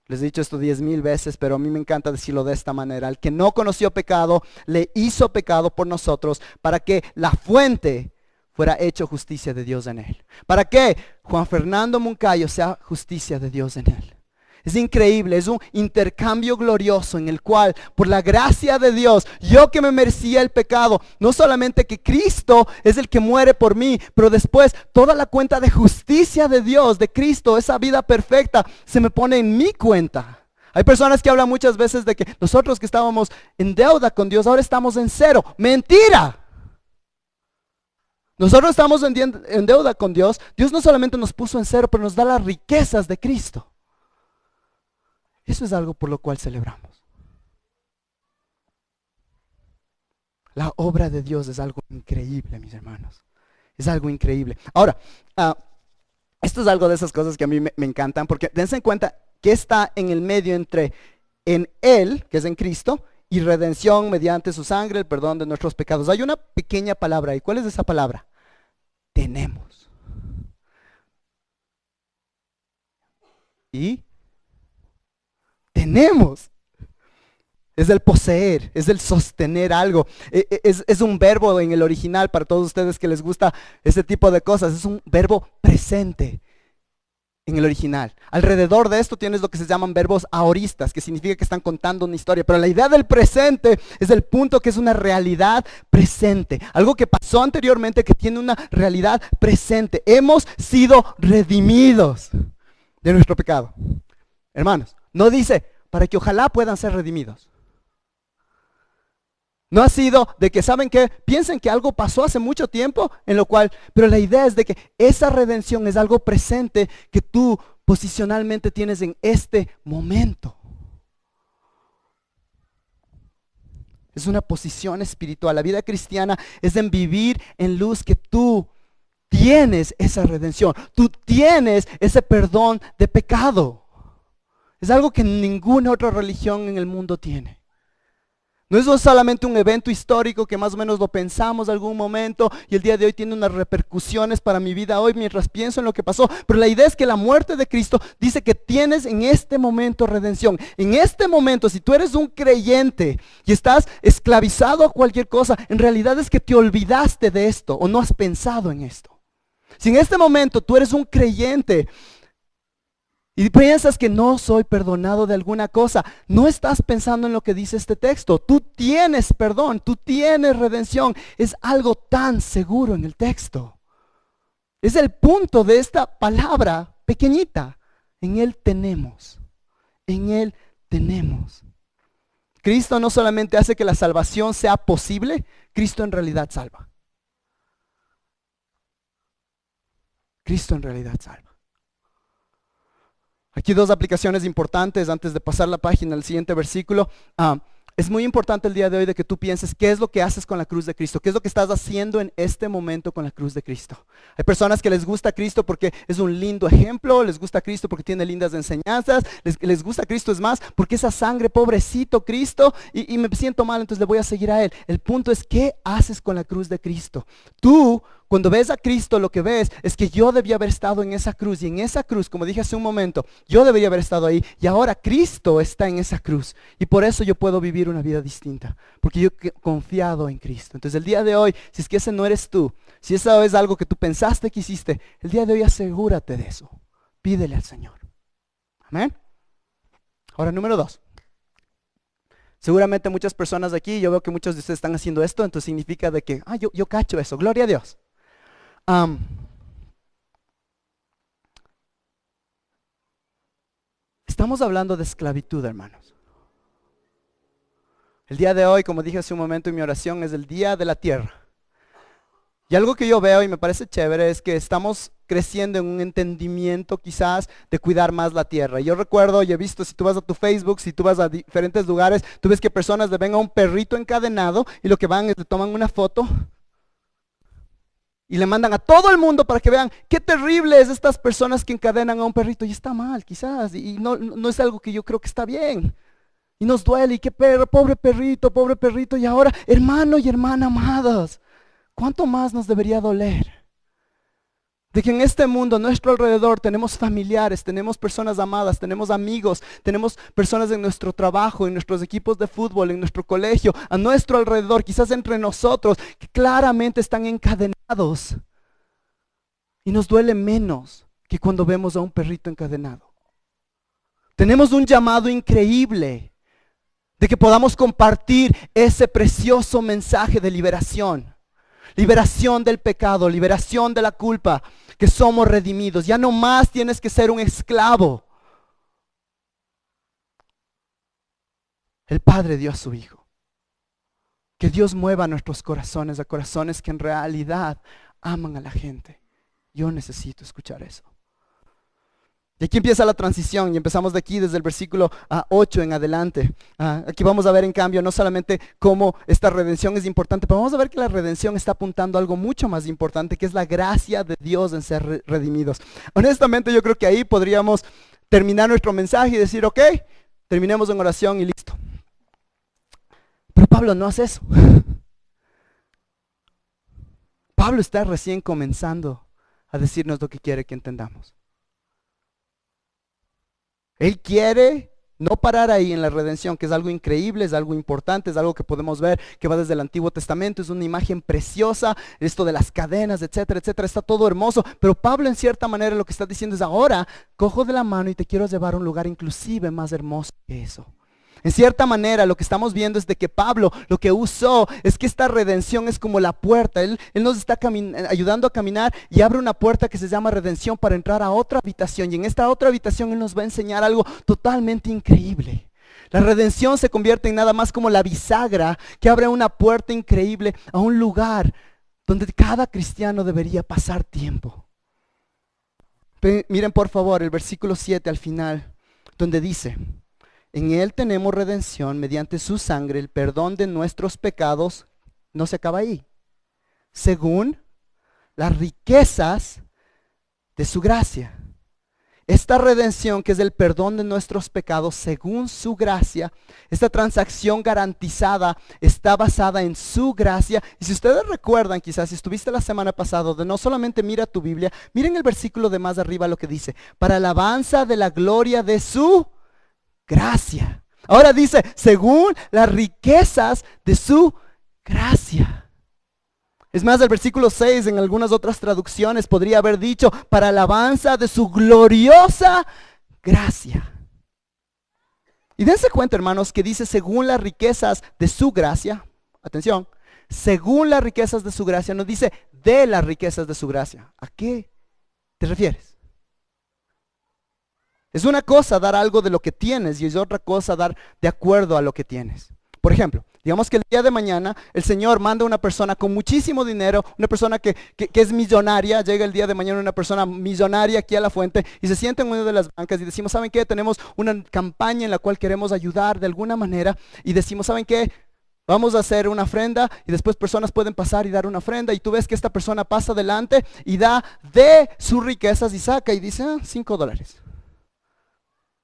Les he dicho esto 10,000 veces, pero a mí me encanta decirlo de esta manera: al que no conoció pecado, le hizo pecado por nosotros, para que la fuente fuera hecho justicia de Dios en él. ¿Para qué? Juan Fernando Moncayo sea justicia de Dios en él. Es increíble, es un intercambio glorioso en el cual, por la gracia de Dios, yo que me merecía el pecado, no solamente que Cristo es el que muere por mí, pero después toda la cuenta de justicia de Dios, de Cristo, esa vida perfecta, se me pone en mi cuenta. Hay personas que hablan muchas veces de que nosotros que estábamos en deuda con Dios, ahora estamos en cero. ¡Mentira! Nosotros estamos en deuda con Dios. Dios no solamente nos puso en cero, pero nos da las riquezas de Cristo. Eso es algo por lo cual celebramos. La obra de Dios es algo increíble, mis hermanos. Es algo increíble. Ahora, esto es algo de esas cosas que a mí me encantan, porque dense en cuenta que está en el medio entre en Él, que es en Cristo, y redención mediante su sangre, el perdón de nuestros pecados. Hay una pequeña palabra ahí. ¿Cuál es esa palabra? Tenemos. Y tenemos. Es el poseer, es el sostener algo. Es un verbo en el original, para todos ustedes que les gusta ese tipo de cosas. Es un verbo presente en el original. Alrededor de esto tienes lo que se llaman verbos aoristas, que significa que están contando una historia. Pero la idea del presente es el punto que es una realidad presente. Algo que pasó anteriormente que tiene una realidad presente. Hemos sido redimidos de nuestro pecado. Hermanos, no dice para que ojalá puedan ser redimidos. No ha sido de que, ¿saben qué? Piensen que algo pasó hace mucho tiempo, en lo cual, pero la idea es de que esa redención es algo presente que tú posicionalmente tienes en este momento. Es una posición espiritual. La vida cristiana es en vivir en luz, que tú tienes esa redención. Tú tienes ese perdón de pecado. Es algo que ninguna otra religión en el mundo tiene. No es solamente un evento histórico que más o menos lo pensamos algún momento y el día de hoy tiene unas repercusiones para mi vida hoy mientras pienso en lo que pasó. Pero la idea es que la muerte de Cristo dice que tienes en este momento redención. En este momento, si tú eres un creyente y estás esclavizado a cualquier cosa, en realidad es que te olvidaste de esto o no has pensado en esto. Si en este momento tú eres un creyente y piensas que no soy perdonado de alguna cosa, no estás pensando en lo que dice este texto. Tú tienes perdón, tú tienes redención. Es algo tan seguro en el texto. Es el punto de esta palabra pequeñita. En Él tenemos. En Él tenemos. Cristo no solamente hace que la salvación sea posible, Cristo en realidad salva. Cristo en realidad salva. Aquí dos aplicaciones importantes antes de pasar la página al siguiente versículo. Es muy importante el día de hoy de que tú pienses qué es lo que haces con la cruz de Cristo, qué es lo que estás haciendo en este momento con la cruz de Cristo. Hay personas que les gusta Cristo porque es un lindo ejemplo, les gusta Cristo porque tiene lindas enseñanzas, les gusta Cristo es más porque esa sangre, pobrecito Cristo, y me siento mal, entonces le voy a seguir a Él. El punto es qué haces con la cruz de Cristo. Tú, cuando ves a Cristo, lo que ves es que yo debía haber estado en esa cruz, y en esa cruz, como dije hace un momento, yo debería haber estado ahí, y ahora Cristo está en esa cruz, y por eso yo puedo vivir una vida distinta, porque yo he confiado en Cristo. Entonces el día de hoy, si es que ese no eres tú, si eso es algo que tú pensaste que hiciste, el día de hoy asegúrate de eso, pídele al Señor. Amén. Ahora, número 2. Seguramente muchas personas de aquí, yo veo que muchos de ustedes están haciendo esto, entonces significa de que, yo cacho eso, gloria a Dios. Estamos hablando de esclavitud, hermanos. El día de hoy, como dije hace un momento en mi oración, es el día de la tierra. Y algo que yo veo y me parece chévere es que estamos creciendo en un entendimiento quizás de cuidar más la tierra. Yo recuerdo y he visto, si tú vas a tu Facebook, si tú vas a diferentes lugares, tú ves que personas le ven a un perrito encadenado y lo que van es le toman una foto y le mandan a todo el mundo para que vean qué terrible es estas personas que encadenan a un perrito. Y está mal quizás, y no es algo que yo creo que está bien. Y nos duele, y qué pobre perrito. Y ahora, hermano y hermana amados, ¿cuánto más nos debería doler? De que en este mundo, a nuestro alrededor, tenemos familiares, tenemos personas amadas, tenemos amigos, tenemos personas en nuestro trabajo, en nuestros equipos de fútbol, en nuestro colegio, a nuestro alrededor, quizás entre nosotros, que claramente están encadenados. Y nos duele menos que cuando vemos a un perrito encadenado. Tenemos un llamado increíble de que podamos compartir ese precioso mensaje de liberación. Liberación del pecado, liberación de la culpa, que somos redimidos. Ya no más tienes que ser un esclavo. El Padre dio a su Hijo. Que Dios mueva nuestros corazones a corazones que en realidad aman a la gente. Yo necesito escuchar eso. Y aquí empieza la transición y empezamos de aquí desde el versículo 8 en adelante. Aquí vamos a ver en cambio no solamente cómo esta redención es importante, pero vamos a ver que la redención está apuntando a algo mucho más importante, que es la gracia de Dios en ser redimidos. Honestamente yo creo que ahí podríamos terminar nuestro mensaje y decir, ok, terminemos en oración y listo. Pero Pablo no hace eso. Pablo está recién comenzando a decirnos lo que quiere que entendamos. Él quiere no parar ahí en la redención, que es algo increíble, es algo importante, es algo que podemos ver que va desde el Antiguo Testamento, es una imagen preciosa, esto de las cadenas, etcétera, etcétera, está todo hermoso. Pero Pablo en cierta manera lo que está diciendo es, ahora cojo de la mano y te quiero llevar a un lugar inclusive más hermoso que eso. En cierta manera lo que estamos viendo es de que Pablo lo que usó es que esta redención es como la puerta. Él nos está ayudando a caminar y abre una puerta que se llama redención para entrar a otra habitación. Y en esta otra habitación Él nos va a enseñar algo totalmente increíble. La redención se convierte en nada más como la bisagra que abre una puerta increíble a un lugar donde cada cristiano debería pasar tiempo. Miren por favor el versículo 7 al final, donde dice: en Él tenemos redención mediante su sangre, el perdón de nuestros pecados. No se acaba ahí. Según las riquezas de su gracia. esta redención, que es el perdón de nuestros pecados según su gracia, esta transacción garantizada está basada en su gracia. Y si ustedes recuerdan, quizás si estuviste la semana pasada, de no solamente mira tu Biblia, miren el versículo de más arriba lo que dice: para alabanza de la gloria de su gracia. Ahora dice, según las riquezas de su gracia. Es más, el versículo 6 en algunas otras traducciones podría haber dicho, para alabanza de su gloriosa gracia. Y dense cuenta, hermanos, que dice según las riquezas de su gracia. Atención, según las riquezas de su gracia, no dice de las riquezas de su gracia. ¿A qué te refieres? Es una cosa dar algo de lo que tienes y es otra cosa dar de acuerdo a lo que tienes. Por ejemplo, digamos que el día de mañana el Señor manda a una persona con muchísimo dinero, una persona que es millonaria. Llega el día de mañana una persona millonaria aquí a la fuente y se sienta en una de las bancas y decimos, ¿saben qué? Tenemos una campaña en la cual queremos ayudar de alguna manera y decimos, ¿saben qué? Vamos a hacer una ofrenda y después personas pueden pasar y dar una ofrenda y tú ves que esta persona pasa adelante y da de sus riquezas y saca y dice, $5.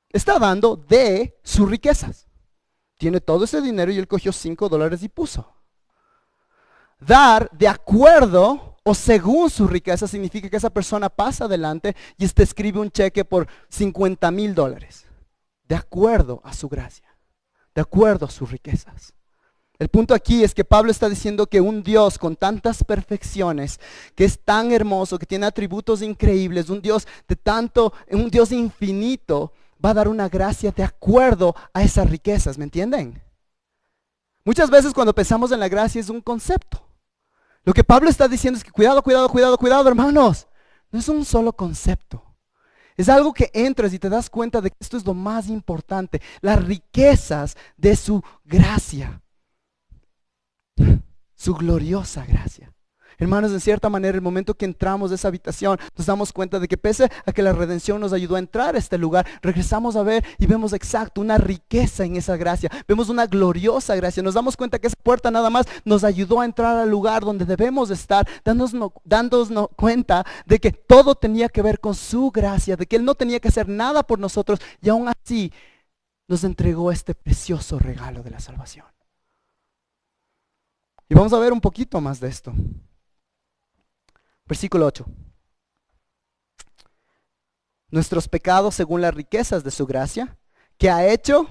Está dando de sus riquezas. Tiene todo ese dinero y él cogió $5 y puso. Dar de acuerdo o según su riqueza significa que esa persona pasa adelante y te escribe un cheque por $50,000. De acuerdo a su gracia, de acuerdo a sus riquezas. El punto aquí es que Pablo está diciendo que un Dios con tantas perfecciones, que es tan hermoso, que tiene atributos increíbles, un Dios infinito, va a dar una gracia de acuerdo a esas riquezas, ¿me entienden? Muchas veces cuando pensamos en la gracia es un concepto. Lo que Pablo está diciendo es que cuidado, hermanos. No es un solo concepto. Es algo que entras y te das cuenta de que esto es lo más importante. Las riquezas de su gracia. Su gloriosa gracia. Hermanos, en cierta manera, el momento que entramos de esa habitación, nos damos cuenta de que pese a que la redención nos ayudó a entrar a este lugar, regresamos a ver y vemos exacto una riqueza en esa gracia. Vemos una gloriosa gracia. Nos damos cuenta que esa puerta nada más nos ayudó a entrar al lugar donde debemos estar, dándonos cuenta de que todo tenía que ver con su gracia, de que Él no tenía que hacer nada por nosotros y aún así nos entregó este precioso regalo de la salvación. Y vamos a ver un poquito más de esto. Versículo 8. Nuestros pecados según las riquezas de su gracia, que ha hecho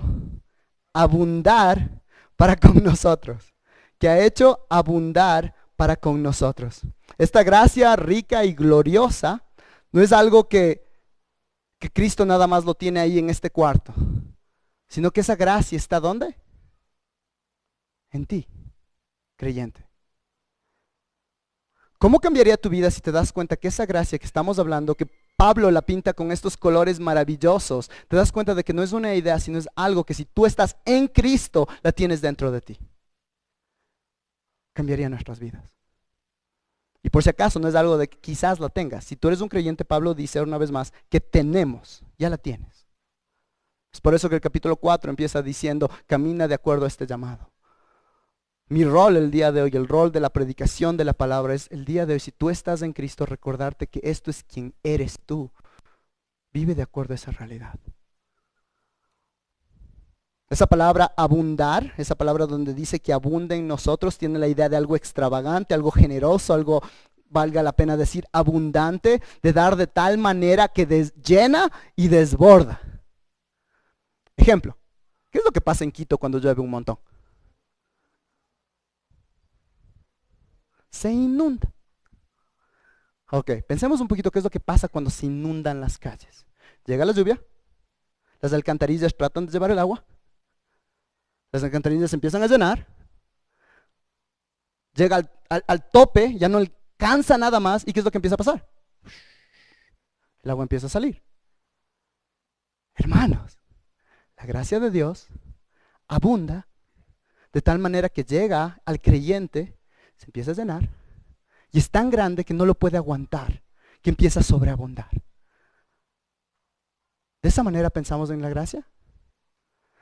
abundar para con nosotros. Que ha hecho abundar para con nosotros. Esta gracia rica y gloriosa no es algo que Cristo nada más lo tiene ahí en este cuarto, sino que esa gracia está ¿dónde? En ti, creyente. ¿Cómo cambiaría tu vida si te das cuenta que esa gracia que estamos hablando, que Pablo la pinta con estos colores maravillosos, te das cuenta de que no es una idea, sino es algo que si tú estás en Cristo, la tienes dentro de ti? Cambiaría nuestras vidas. Y por si acaso no es algo de que quizás la tengas. Si tú eres un creyente, Pablo dice una vez más que tenemos, ya la tienes. Es por eso que el capítulo 4 empieza diciendo, camina de acuerdo a este llamado. Mi rol el día de hoy, el rol de la predicación de la palabra es el día de hoy, si tú estás en Cristo, recordarte que esto es quien eres tú. Vive de acuerdo a esa realidad. Esa palabra abundar, esa palabra donde dice que abunda en nosotros, tiene la idea de algo extravagante, algo generoso, algo, valga la pena decir, abundante, de dar de tal manera que llena y desborda. Ejemplo, ¿qué es lo que pasa en Quito cuando llueve un montón? Se inunda. Ok, pensemos un poquito qué es lo que pasa cuando se inundan las calles. Llega la lluvia, las alcantarillas tratan de llevar el agua, las alcantarillas se empiezan a llenar, llega al tope, ya no alcanza nada más, ¿y qué es lo que empieza a pasar? El agua empieza a salir. Hermanos, la gracia de Dios abunda de tal manera que llega al creyente, se empieza a llenar y es tan grande que no lo puede aguantar, que empieza a sobreabundar. ¿De esa manera pensamos en la gracia?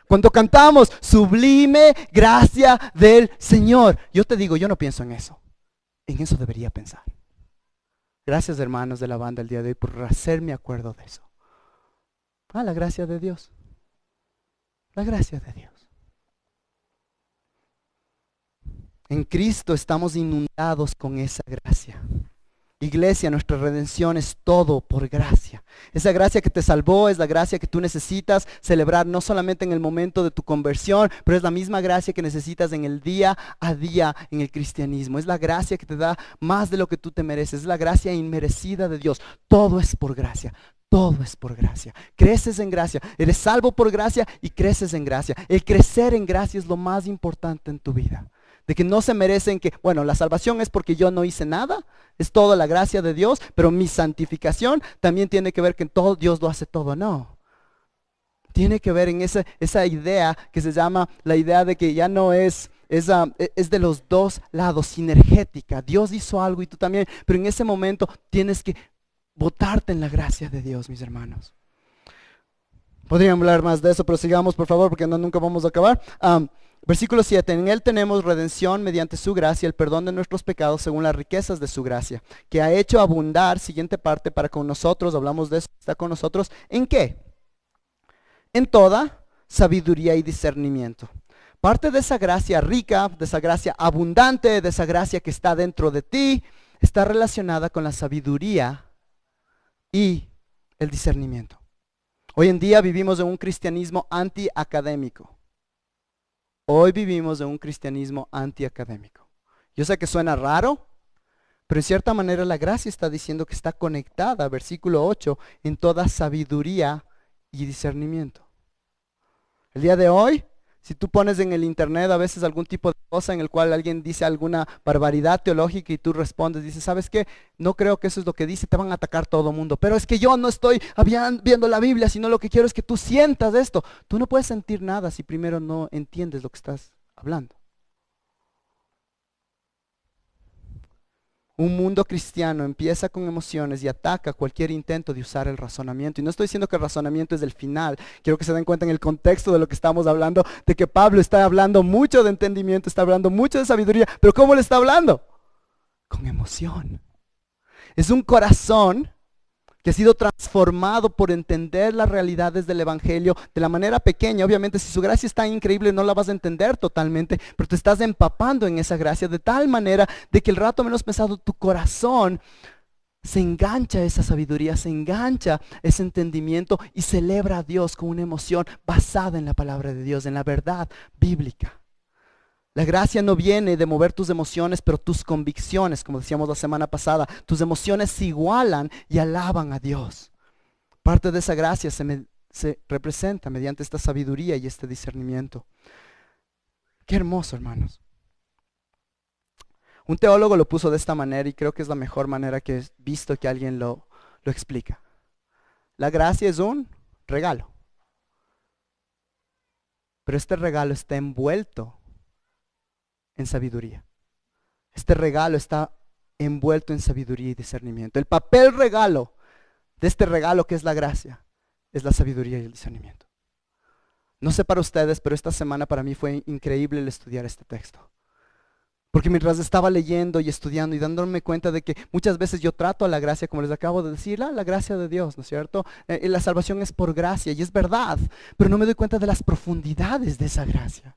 Cuando cantamos, sublime gracia del Señor, yo te digo, yo no pienso en eso debería pensar. Gracias, hermanos de la banda el día de hoy por hacerme acuerdo de eso. Ah, la gracia de Dios. La gracia de Dios. En Cristo estamos inundados con esa gracia. Iglesia, nuestra redención es todo por gracia. Esa gracia que te salvó es la gracia que tú necesitas celebrar no solamente en el momento de tu conversión, pero es la misma gracia que necesitas en el día a día en el cristianismo. Es la gracia que te da más de lo que tú te mereces. Es la gracia inmerecida de Dios. Todo es por gracia. Todo es por gracia. Creces en gracia. Eres salvo por gracia y creces en gracia. El crecer en gracia es lo más importante en tu vida. De que no se merecen que, bueno, la salvación es porque yo no hice nada, es toda la gracia de Dios, pero mi santificación también tiene que ver que todo Dios lo hace todo, no. Tiene que ver en esa idea que se llama la idea de que ya no es de los dos lados, sinergética. Dios hizo algo y tú también, pero en ese momento tienes que botarte en la gracia de Dios, mis hermanos. Podrían hablar más de eso, pero sigamos por favor, porque nunca vamos a acabar. Versículo 7, en Él tenemos redención mediante su gracia, el perdón de nuestros pecados según las riquezas de su gracia, que ha hecho abundar, siguiente parte, para con nosotros, hablamos de eso, está con nosotros, ¿en qué? En toda sabiduría y discernimiento. Parte de esa gracia rica, de esa gracia abundante, de esa gracia que está dentro de ti, está relacionada con la sabiduría y el discernimiento. Hoy en día vivimos en un cristianismo antiacadémico. Hoy vivimos en un cristianismo antiacadémico. Yo sé que suena raro, pero en cierta manera la gracia está diciendo que está conectada, versículo 8, en toda sabiduría y discernimiento. El día de hoy, si tú pones en el internet a veces algún tipo de cosa en el cual alguien dice alguna barbaridad teológica y tú respondes, dices, ¿sabes qué? No creo que eso es lo que dice, te van a atacar todo el mundo. Pero es que yo no estoy viendo la Biblia, sino lo que quiero es que tú sientas esto. Tú no puedes sentir nada si primero no entiendes lo que estás hablando. Un mundo cristiano empieza con emociones y ataca cualquier intento de usar el razonamiento. Y no estoy diciendo que el razonamiento es el final. Quiero que se den cuenta en el contexto de lo que estamos hablando, de que Pablo está hablando mucho de entendimiento, está hablando mucho de sabiduría. ¿Pero cómo le está hablando? Con emoción. Es un corazón que ha sido transformado por entender las realidades del Evangelio de la manera pequeña. Obviamente, si su gracia es tan increíble, no la vas a entender totalmente, pero te estás empapando en esa gracia de tal manera de que el rato menos pensado tu corazón se engancha a esa sabiduría, se engancha a ese entendimiento y celebra a Dios con una emoción basada en la palabra de Dios, en la verdad bíblica. La gracia no viene de mover tus emociones, pero tus convicciones, como decíamos la semana pasada, tus emociones se igualan y alaban a Dios. Parte de esa gracia se representa mediante esta sabiduría y este discernimiento. Qué hermoso, hermanos. Un teólogo lo puso de esta manera y creo que es la mejor manera que he visto que alguien lo explica. La gracia es un regalo, pero este regalo está envuelto en sabiduría. Este regalo está envuelto en sabiduría y discernimiento. El papel regalo de este regalo que es la gracia es la sabiduría y el discernimiento. No sé para ustedes, pero esta semana para mí fue increíble el estudiar este texto. Porque mientras estaba leyendo y estudiando y dándome cuenta de que muchas veces yo trato a la gracia, como les acabo de decir, la gracia de Dios, ¿no es cierto? La salvación es por gracia y es verdad, pero no me doy cuenta de las profundidades de esa gracia.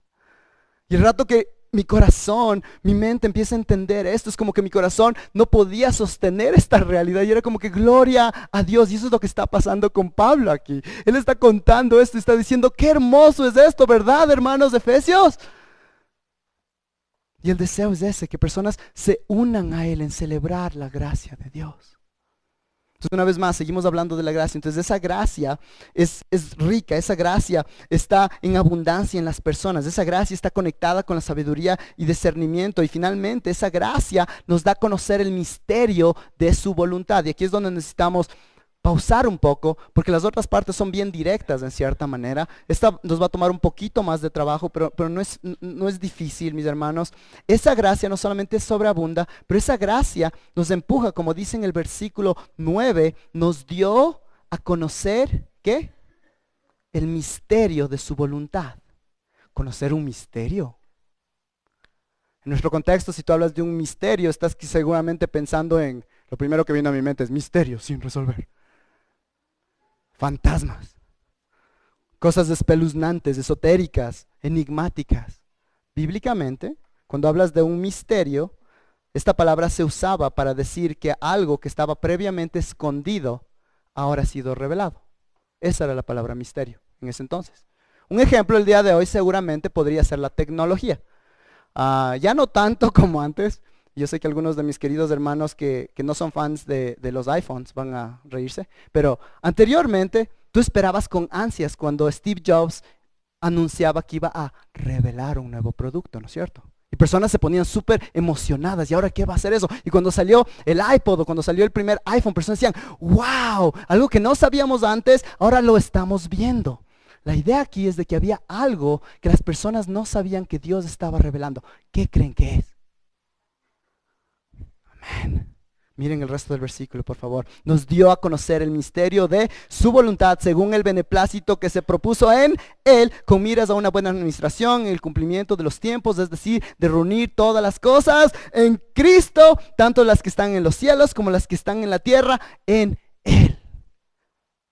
Y el rato que mi corazón, mi mente empieza a entender esto, es como que mi corazón no podía sostener esta realidad y era como que gloria a Dios. Y eso es lo que está pasando con Pablo aquí. Él está contando esto y está diciendo, qué hermoso es esto, ¿verdad, hermanos de Efesios? Y el deseo es ese, que personas se unan a Él en celebrar la gracia de Dios. Entonces, una vez más, seguimos hablando de la gracia. Entonces, esa gracia es rica, esa gracia está en abundancia en las personas. Esa gracia está conectada con la sabiduría y discernimiento. Y finalmente, esa gracia nos da a conocer el misterio de su voluntad. Y aquí es donde necesitamos pausar un poco, porque las otras partes son bien directas en cierta manera. Esta nos va a tomar un poquito más de trabajo, pero no es difícil, mis hermanos. Esa gracia no solamente sobreabunda, pero esa gracia nos empuja, como dice en el versículo 9, nos dio a conocer, ¿qué? El misterio de su voluntad. Conocer un misterio. En nuestro contexto, si tú hablas de un misterio, estás seguramente pensando en, lo primero que viene a mi mente es misterio sin resolver. Fantasmas. cosas espeluznantes, esotéricas, enigmáticas. Bíblicamente, cuando hablas de un misterio, esta palabra se usaba para decir que algo que estaba previamente escondido ahora ha sido revelado. Esa era la palabra misterio en ese entonces. Un ejemplo el día de hoy seguramente podría ser la tecnología. Ya no tanto como antes. Yo sé que algunos de mis queridos hermanos que no son fans de los iPhones van a reírse, pero anteriormente tú esperabas con ansias cuando Steve Jobs anunciaba que iba a revelar un nuevo producto, ¿no es cierto? Y personas se ponían súper emocionadas. ¿Y ahora qué va a hacer eso? Y cuando salió el iPod o cuando salió el primer iPhone, personas decían, wow, algo que no sabíamos antes, ahora lo estamos viendo. La idea aquí es de que había algo que las personas no sabían que Dios estaba revelando. ¿Qué creen que es? Amén. Miren el resto del versículo, por favor. Nos dio a conocer el misterio de su voluntad según el beneplácito que se propuso en Él, con miras a una buena administración, el cumplimiento de los tiempos, es decir, de reunir todas las cosas en Cristo, tanto las que están en los cielos como las que están en la tierra, en Él.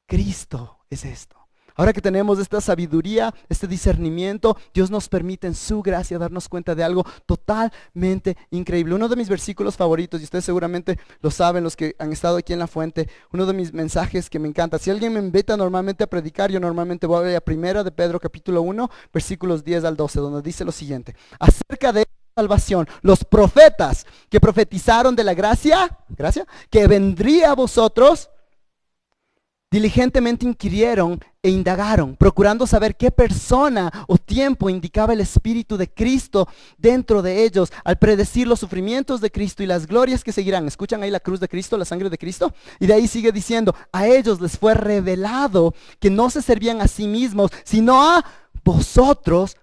Cristo es esto. Ahora que tenemos esta sabiduría, este discernimiento, Dios nos permite en su gracia darnos cuenta de algo totalmente increíble. Uno de mis versículos favoritos, y ustedes seguramente lo saben, los que han estado aquí en la fuente, uno de mis mensajes que me encanta. Si alguien me invita normalmente a predicar, yo normalmente voy a Primera de Pedro capítulo 1, versículos 10 al 12, donde dice lo siguiente. Acerca de salvación, los profetas que profetizaron de la gracia que vendría a vosotros, diligentemente inquirieron e indagaron, procurando saber qué persona o tiempo indicaba el Espíritu de Cristo dentro de ellos, al predecir los sufrimientos de Cristo y las glorias que seguirán. ¿Escuchan ahí la cruz de Cristo, la sangre de Cristo? Y de ahí sigue diciendo, a ellos les fue revelado que no se servían a sí mismos, sino a vosotros,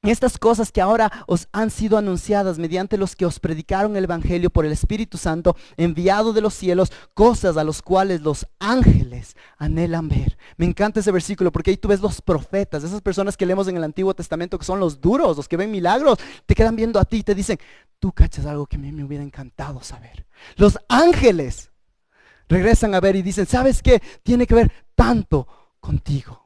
estas cosas que ahora os han sido anunciadas mediante los que os predicaron el Evangelio por el Espíritu Santo enviado de los cielos, cosas a los cuales los ángeles anhelan ver. Me encanta ese versículo porque ahí tú ves los profetas, esas personas que leemos en el Antiguo Testamento que son los duros, los que ven milagros, te quedan viendo a ti y te dicen, tú cachas algo que a mí me hubiera encantado saber. Los ángeles regresan a ver y dicen, ¿sabes qué? Tiene que ver tanto contigo.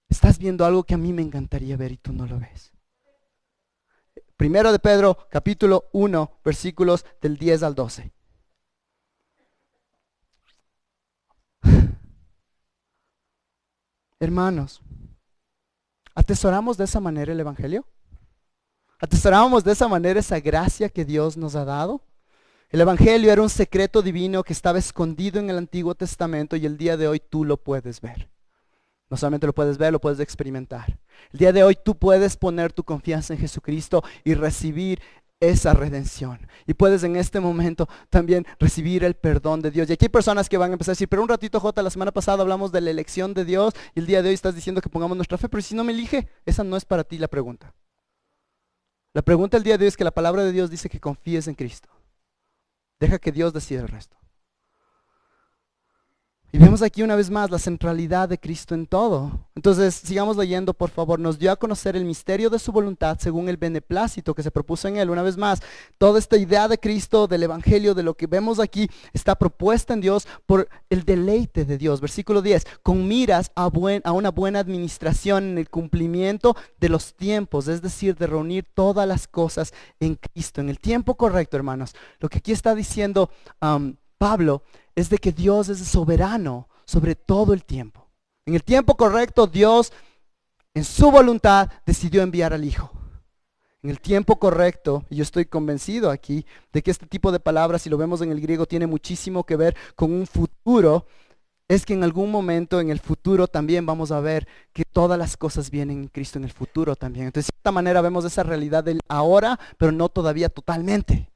Estás viendo algo que a mí me encantaría ver y tú no lo ves. Primero de Pedro, capítulo 1, versículos del 10 al 12. Hermanos, ¿atesoramos de esa manera el Evangelio? ¿Atesoramos de esa manera esa gracia que Dios nos ha dado? El Evangelio era un secreto divino que estaba escondido en el Antiguo Testamento y el día de hoy tú lo puedes ver. No solamente lo puedes ver, lo puedes experimentar. El día de hoy tú puedes poner tu confianza en Jesucristo y recibir esa redención. Y puedes en este momento también recibir el perdón de Dios. Y aquí hay personas que van a empezar a decir, pero un ratito Jota, la semana pasada hablamos de la elección de Dios y el día de hoy estás diciendo que pongamos nuestra fe, pero si no me elige, esa no es para ti la pregunta. La pregunta el día de hoy es que la palabra de Dios dice que confíes en Cristo. Deja que Dios decida el resto. Y vemos aquí una vez más la centralidad de Cristo en todo. Entonces, sigamos leyendo, por favor. Nos dio a conocer el misterio de su voluntad según el beneplácito que se propuso en Él. Una vez más, toda esta idea de Cristo, del Evangelio, de lo que vemos aquí, está propuesta en Dios por el deleite de Dios. Versículo 10, con miras a una buena administración en el cumplimiento de los tiempos, es decir, de reunir todas las cosas en Cristo, en el tiempo correcto, hermanos. Lo que aquí está diciendo Pablo es de que Dios es soberano sobre todo el tiempo. En el tiempo correcto, Dios en su voluntad decidió enviar al Hijo. En el tiempo correcto, y yo estoy convencido aquí de que este tipo de palabras, si lo vemos en el griego, tiene muchísimo que ver con un futuro, es que en algún momento en el futuro también vamos a ver que todas las cosas vienen en Cristo en el futuro también. Entonces, de cierta manera vemos esa realidad del ahora, pero no todavía totalmente.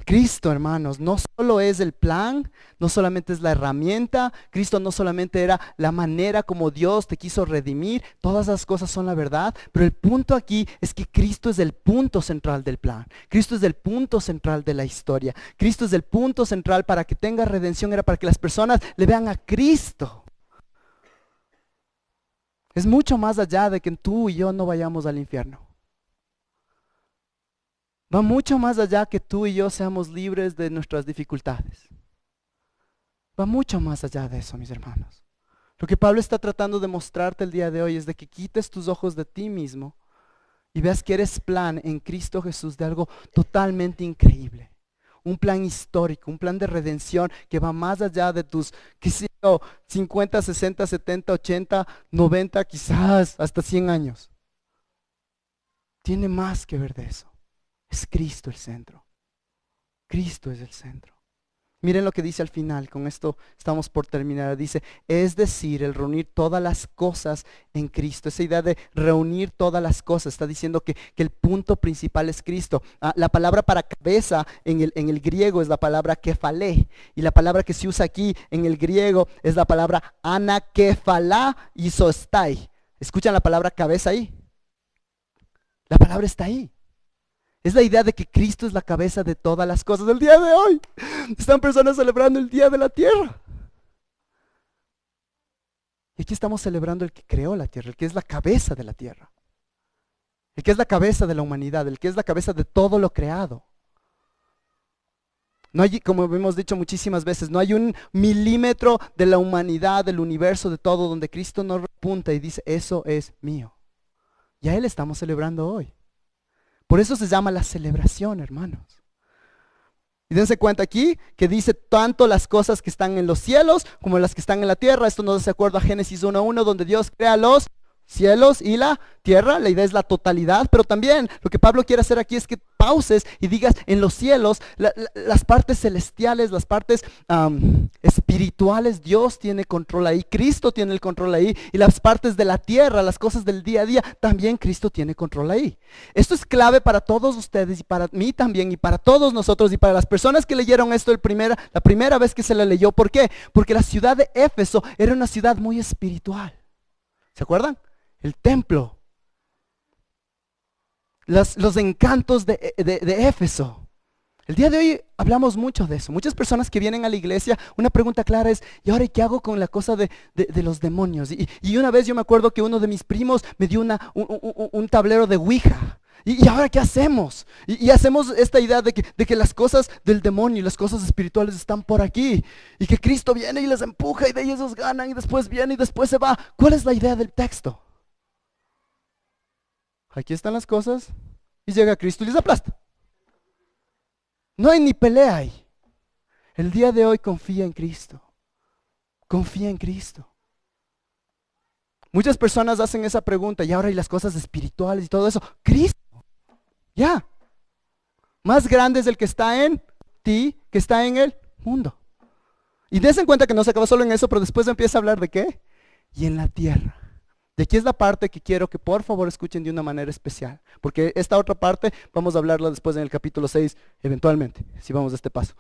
Cristo, hermanos, no solo es el plan, no solamente es la herramienta, Cristo no solamente era la manera como Dios te quiso redimir, todas las cosas son la verdad, pero el punto aquí es que Cristo es el punto central del plan, Cristo es el punto central de la historia, Cristo es el punto central para que tenga redención, era para que las personas le vean a Cristo. Es mucho más allá de que tú y yo no vayamos al infierno. Va mucho más allá que tú y yo seamos libres de nuestras dificultades. Va mucho más allá de eso, mis hermanos. Lo que Pablo está tratando de mostrarte el día de hoy es de que quites tus ojos de ti mismo y veas que eres plan en Cristo Jesús de algo totalmente increíble. Un plan histórico, un plan de redención que va más allá de tus, qué sé yo, 50, 60, 70, 80, 90, quizás hasta 100 años. Tiene más que ver de eso. Es Cristo el centro. Cristo es el centro. Miren lo que dice al final, con esto estamos por terminar. Dice, es decir, el reunir todas las cosas en Cristo. Esa idea de reunir todas las cosas, está diciendo que el punto principal es Cristo. La palabra para cabeza en el griego es la palabra kefalé. Y la palabra que se usa aquí en el griego es la palabra anakefalá isostai. ¿Escuchan la palabra cabeza ahí? La palabra está ahí. Es la idea de que Cristo es la cabeza de todas las cosas. El día de hoy están personas celebrando el Día de la Tierra. Y aquí estamos celebrando el que creó la Tierra, el que es la cabeza de la Tierra. El que es la cabeza de la humanidad, el que es la cabeza de todo lo creado. No hay, como hemos dicho muchísimas veces, no hay un milímetro de la humanidad, del universo, de todo, donde Cristo no repunta y dice, eso es mío. Y a Él estamos celebrando hoy. Por eso se llama la celebración, hermanos. Y dense cuenta aquí que dice tanto las cosas que están en los cielos como las que están en la tierra. Esto nos hace acuerdo a Génesis 1:1, donde Dios crea los cielos y la tierra. La idea es la totalidad, pero también lo que Pablo quiere hacer aquí es que pauses y digas en los cielos, las partes celestiales, las partes espirituales, Dios tiene control ahí, Cristo tiene el control ahí, y las partes de la tierra, las cosas del día a día, también Cristo tiene control ahí. Esto es clave para todos ustedes y para mí también y para todos nosotros y para las personas que leyeron esto la primera vez que se le leyó. ¿Por qué? Porque la ciudad de Éfeso era una ciudad muy espiritual. ¿Se acuerdan? El templo, los encantos de Éfeso. El día de hoy hablamos mucho de eso. Muchas personas que vienen a la iglesia, una pregunta clara es, ¿y ahora qué hago con la cosa de los demonios? Y una vez yo me acuerdo que uno de mis primos me dio un tablero de Ouija. ¿Y ahora qué hacemos? Y hacemos esta idea de que las cosas del demonio y las cosas espirituales están por aquí. Y que Cristo viene y les empuja y de ellos ganan y después viene y después se va. ¿Cuál es la idea del texto? Aquí están las cosas y llega Cristo y les aplasta. No hay ni pelea ahí. El día de hoy confía en Cristo. Confía en Cristo. Muchas personas hacen esa pregunta, y ahora hay las cosas espirituales y todo eso. Cristo. Ya. Más grande es el que está en ti que está en el mundo. Y dense en cuenta que no se acaba solo en eso, pero después empieza a hablar de qué. Y en la tierra. De aquí es la parte que quiero que por favor escuchen de una manera especial. Porque esta otra parte vamos a hablarla después en el capítulo 6, eventualmente, si vamos a este paso.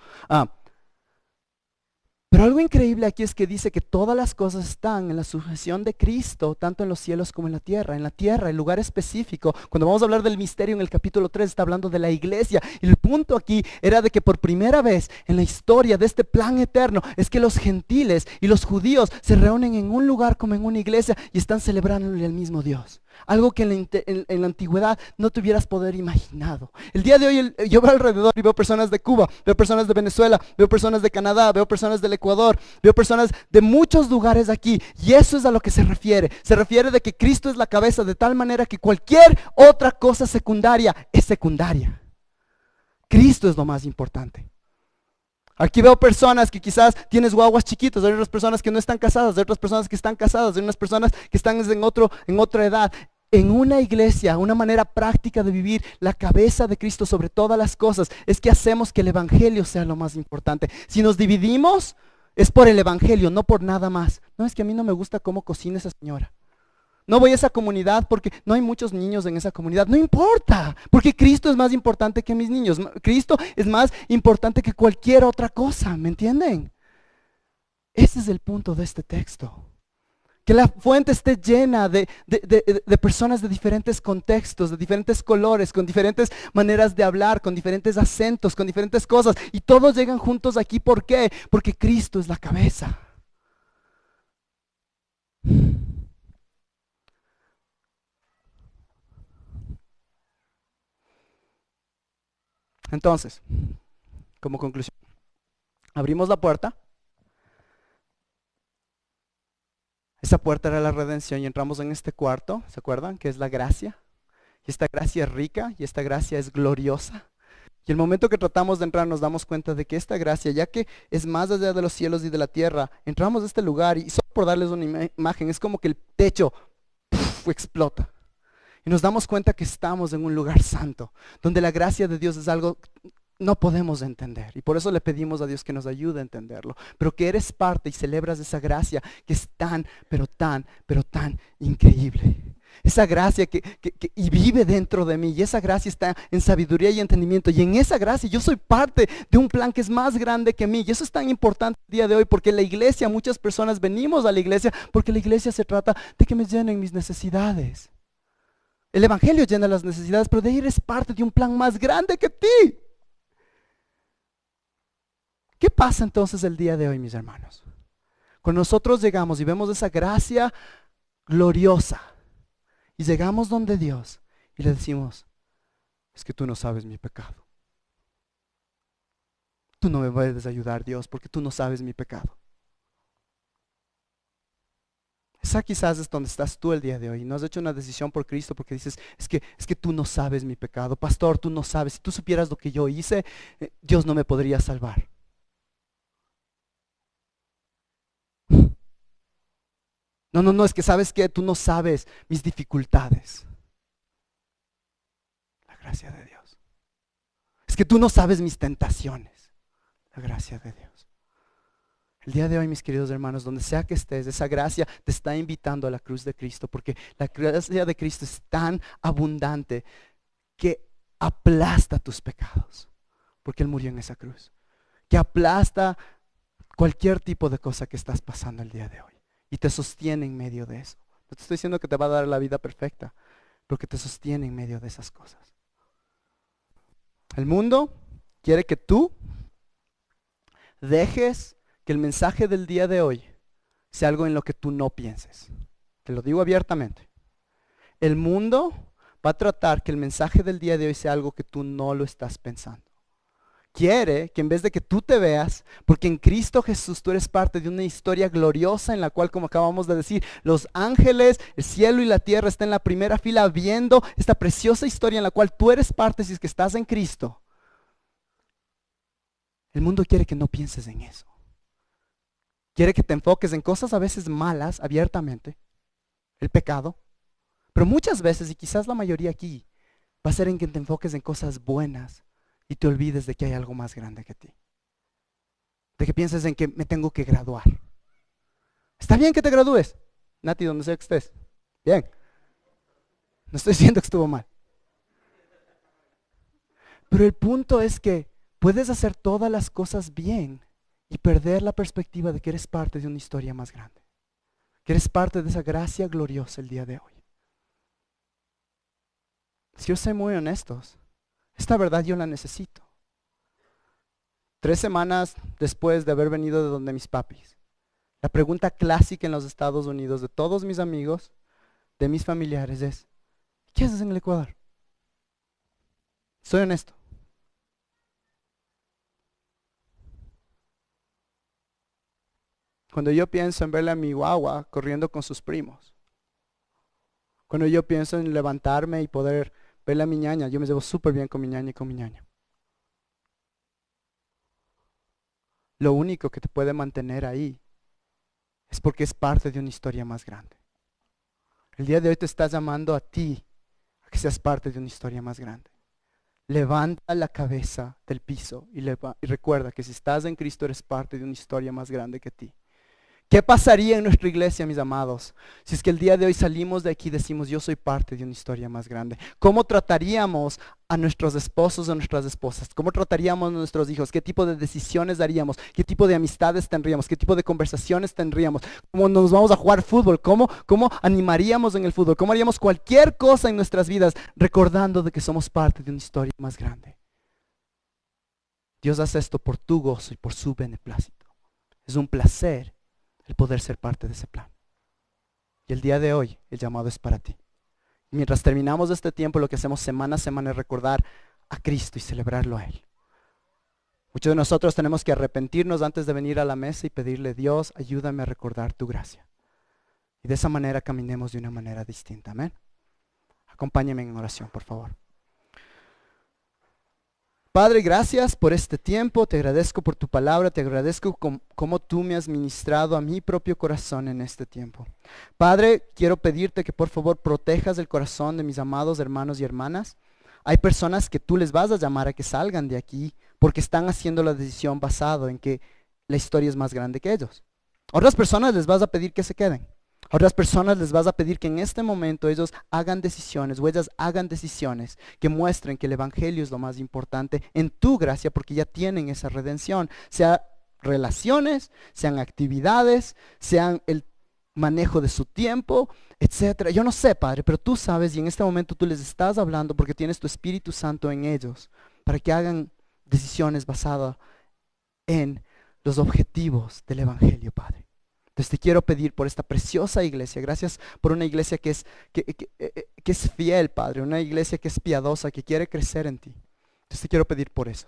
Pero algo increíble aquí es que dice que todas las cosas están en la sujeción de Cristo, tanto en los cielos como en la tierra. En la tierra, el lugar específico. Cuando vamos a hablar del misterio en el capítulo 3, está hablando de la iglesia. Y el punto aquí era de que por primera vez en la historia de este plan eterno, es que los gentiles y los judíos se reúnen en un lugar como en una iglesia y están celebrándole al mismo Dios. Algo que en la antigüedad no te hubieras poder imaginado. El día de hoy yo veo alrededor y veo personas de Cuba, veo personas de Venezuela, veo personas de Canadá, veo personas del Ecuador, veo personas de muchos lugares aquí. Y eso es a lo que se refiere. Se refiere de que Cristo es la cabeza de tal manera que cualquier otra cosa secundaria es secundaria. Cristo es lo más importante. Aquí veo personas que quizás tienes guaguas chiquitos, hay otras personas que no están casadas, hay otras personas que están casadas, hay unas personas que están en otra edad. En una iglesia, una manera práctica de vivir la cabeza de Cristo sobre todas las cosas, es que hacemos que el evangelio sea lo más importante. Si nos dividimos, es por el evangelio, no por nada más. No, es que a mí no me gusta cómo cocina esa señora. No voy a esa comunidad porque no hay muchos niños en esa comunidad. No importa, porque Cristo es más importante que mis niños. Cristo es más importante que cualquier otra cosa, ¿me entienden? Ese es el punto de este texto. Que la fuente esté llena de personas de diferentes contextos, de diferentes colores, con diferentes maneras de hablar, con diferentes acentos, con diferentes cosas. Y todos llegan juntos aquí, ¿por qué? Porque Cristo es la cabeza. Entonces, como conclusión, abrimos la puerta Esa puerta era la redención y entramos en este cuarto, ¿se acuerdan? Que es la gracia. Y esta gracia es rica y esta gracia es gloriosa. Y el momento que tratamos de entrar nos damos cuenta de que esta gracia, ya que es más allá de los cielos y de la tierra, entramos a este lugar y solo por darles una imagen, es como que el techo explota. Y nos damos cuenta que estamos en un lugar santo, donde la gracia de Dios es algo que no podemos entender. Y por eso le pedimos a Dios que nos ayude a entenderlo. Pero que eres parte y celebras esa gracia que es tan, pero tan, pero tan increíble. Esa gracia y vive dentro de mí. Y esa gracia está en sabiduría y entendimiento. Y en esa gracia yo soy parte de un plan que es más grande que mí. Y eso es tan importante el día de hoy. Porque la iglesia, muchas personas venimos a la iglesia porque la iglesia se trata de que me llenen mis necesidades. El evangelio llena las necesidades, pero de ahí eres parte de un plan más grande que ti. ¿Qué pasa entonces el día de hoy, mis hermanos? Cuando nosotros llegamos y vemos esa gracia gloriosa y llegamos donde Dios y le decimos, es que tú no sabes mi pecado. Tú no me puedes ayudar, Dios, porque tú no sabes mi pecado. Esa quizás es donde estás tú el día de hoy. No has hecho una decisión por Cristo porque dices, es que tú no sabes mi pecado. Pastor, tú no sabes. Si tú supieras lo que yo hice, Dios no me podría salvar. No, es que sabes que tú no sabes mis dificultades. La gracia de Dios. Es que tú no sabes mis tentaciones. La gracia de Dios. El día de hoy, mis queridos hermanos, donde sea que estés, esa gracia te está invitando a la cruz de Cristo, porque la gracia de Cristo es tan abundante que aplasta tus pecados, porque Él murió en esa cruz, que aplasta cualquier tipo de cosa que estás pasando el día de hoy y te sostiene en medio de eso. No te estoy diciendo que te va a dar la vida perfecta, pero que te sostiene en medio de esas cosas. El mundo quiere que tú dejes que el mensaje del día de hoy sea algo en lo que tú no pienses. Te lo digo abiertamente. El mundo va a tratar que el mensaje del día de hoy sea algo que tú no lo estás pensando. Quiere que en vez de que tú te veas, porque en Cristo Jesús tú eres parte de una historia gloriosa en la cual, como acabamos de decir, los ángeles, el cielo y la tierra están en la primera fila viendo esta preciosa historia en la cual tú eres parte si es que estás en Cristo. El mundo quiere que no pienses en eso. Quiere que te enfoques en cosas a veces malas, abiertamente, el pecado. Pero muchas veces, y quizás la mayoría aquí, va a ser en que te enfoques en cosas buenas y te olvides de que hay algo más grande que ti. De que pienses en que me tengo que graduar. Está bien que te gradúes, Nati, donde sea que estés. Bien. No estoy diciendo que estuvo mal. Pero el punto es que puedes hacer todas las cosas bien y perder la perspectiva de que eres parte de una historia más grande. Que eres parte de esa gracia gloriosa el día de hoy. Si yo soy muy honestos, esta verdad yo la necesito. 3 semanas después de haber venido de donde mis papis, la pregunta clásica en los Estados Unidos de todos mis amigos, de mis familiares es, ¿qué haces en el Ecuador? Soy honesto. Cuando yo pienso en verle a mi guagua corriendo con sus primos, cuando yo pienso en levantarme y poder verle a mi ñaña, yo me llevo súper bien con mi ñaña y con mi ñaña. Lo único que te puede mantener ahí es porque es parte de una historia más grande. El día de hoy te está llamando a ti a que seas parte de una historia más grande. Levanta la cabeza del piso y recuerda que si estás en Cristo eres parte de una historia más grande que ti. ¿Qué pasaría en nuestra iglesia, mis amados, si es que el día de hoy salimos de aquí y decimos, yo soy parte de una historia más grande? ¿Cómo trataríamos a nuestros esposos o nuestras esposas? ¿Cómo trataríamos a nuestros hijos? ¿Qué tipo de decisiones daríamos? ¿Qué tipo de amistades tendríamos? ¿Qué tipo de conversaciones tendríamos? ¿Cómo nos vamos a jugar fútbol? ¿Cómo animaríamos en el fútbol? ¿Cómo haríamos cualquier cosa en nuestras vidas recordando de que somos parte de una historia más grande? Dios hace esto por tu gozo y por su beneplácito. Es un placer el poder ser parte de ese plan. Y el día de hoy, el llamado es para ti. Y mientras terminamos este tiempo, lo que hacemos semana a semana es recordar a Cristo y celebrarlo a Él. Muchos de nosotros tenemos que arrepentirnos antes de venir a la mesa y pedirle, Dios, ayúdame a recordar tu gracia. Y de esa manera caminemos de una manera distinta. Amén. Acompáñenme en oración, por favor. Padre, gracias por este tiempo, te agradezco por tu palabra, te agradezco cómo tú me has ministrado a mi propio corazón en este tiempo. Padre, quiero pedirte que por favor protejas el corazón de mis amados hermanos y hermanas. Hay personas que tú les vas a llamar a que salgan de aquí porque están haciendo la decisión basado en que la historia es más grande que ellos. A otras personas les vas a pedir que se queden. A otras personas les vas a pedir que en este momento ellos hagan decisiones o ellas hagan decisiones que muestren que el evangelio es lo más importante en tu gracia porque ya tienen esa redención. Sea relaciones, sean actividades, sean el manejo de su tiempo, etcétera. Yo no sé, Padre, pero tú sabes y en este momento tú les estás hablando porque tienes tu Espíritu Santo en ellos para que hagan decisiones basadas en los objetivos del evangelio, Padre. Entonces te quiero pedir por esta preciosa iglesia, gracias por una iglesia que es fiel, Padre, una iglesia que es piadosa, que quiere crecer en ti. Entonces te quiero pedir por eso.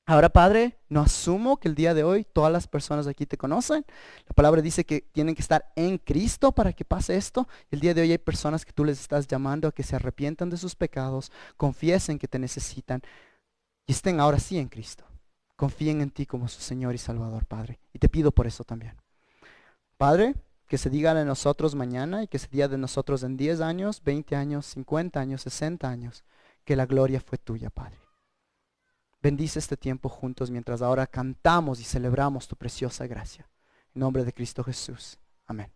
Ahora, Padre, no asumo que el día de hoy todas las personas aquí te conocen. La palabra dice que tienen que estar en Cristo para que pase esto. El día de hoy hay personas que tú les estás llamando a que se arrepientan de sus pecados, confiesen que te necesitan y estén ahora sí en Cristo. Confíen en ti como su Señor y Salvador, Padre. Y te pido por eso también. Padre, que se diga de nosotros mañana y que se diga de nosotros en 10 años, 20 años, 50 años, 60 años, que la gloria fue tuya, Padre. Bendice este tiempo juntos mientras ahora cantamos y celebramos tu preciosa gracia. En nombre de Cristo Jesús. Amén.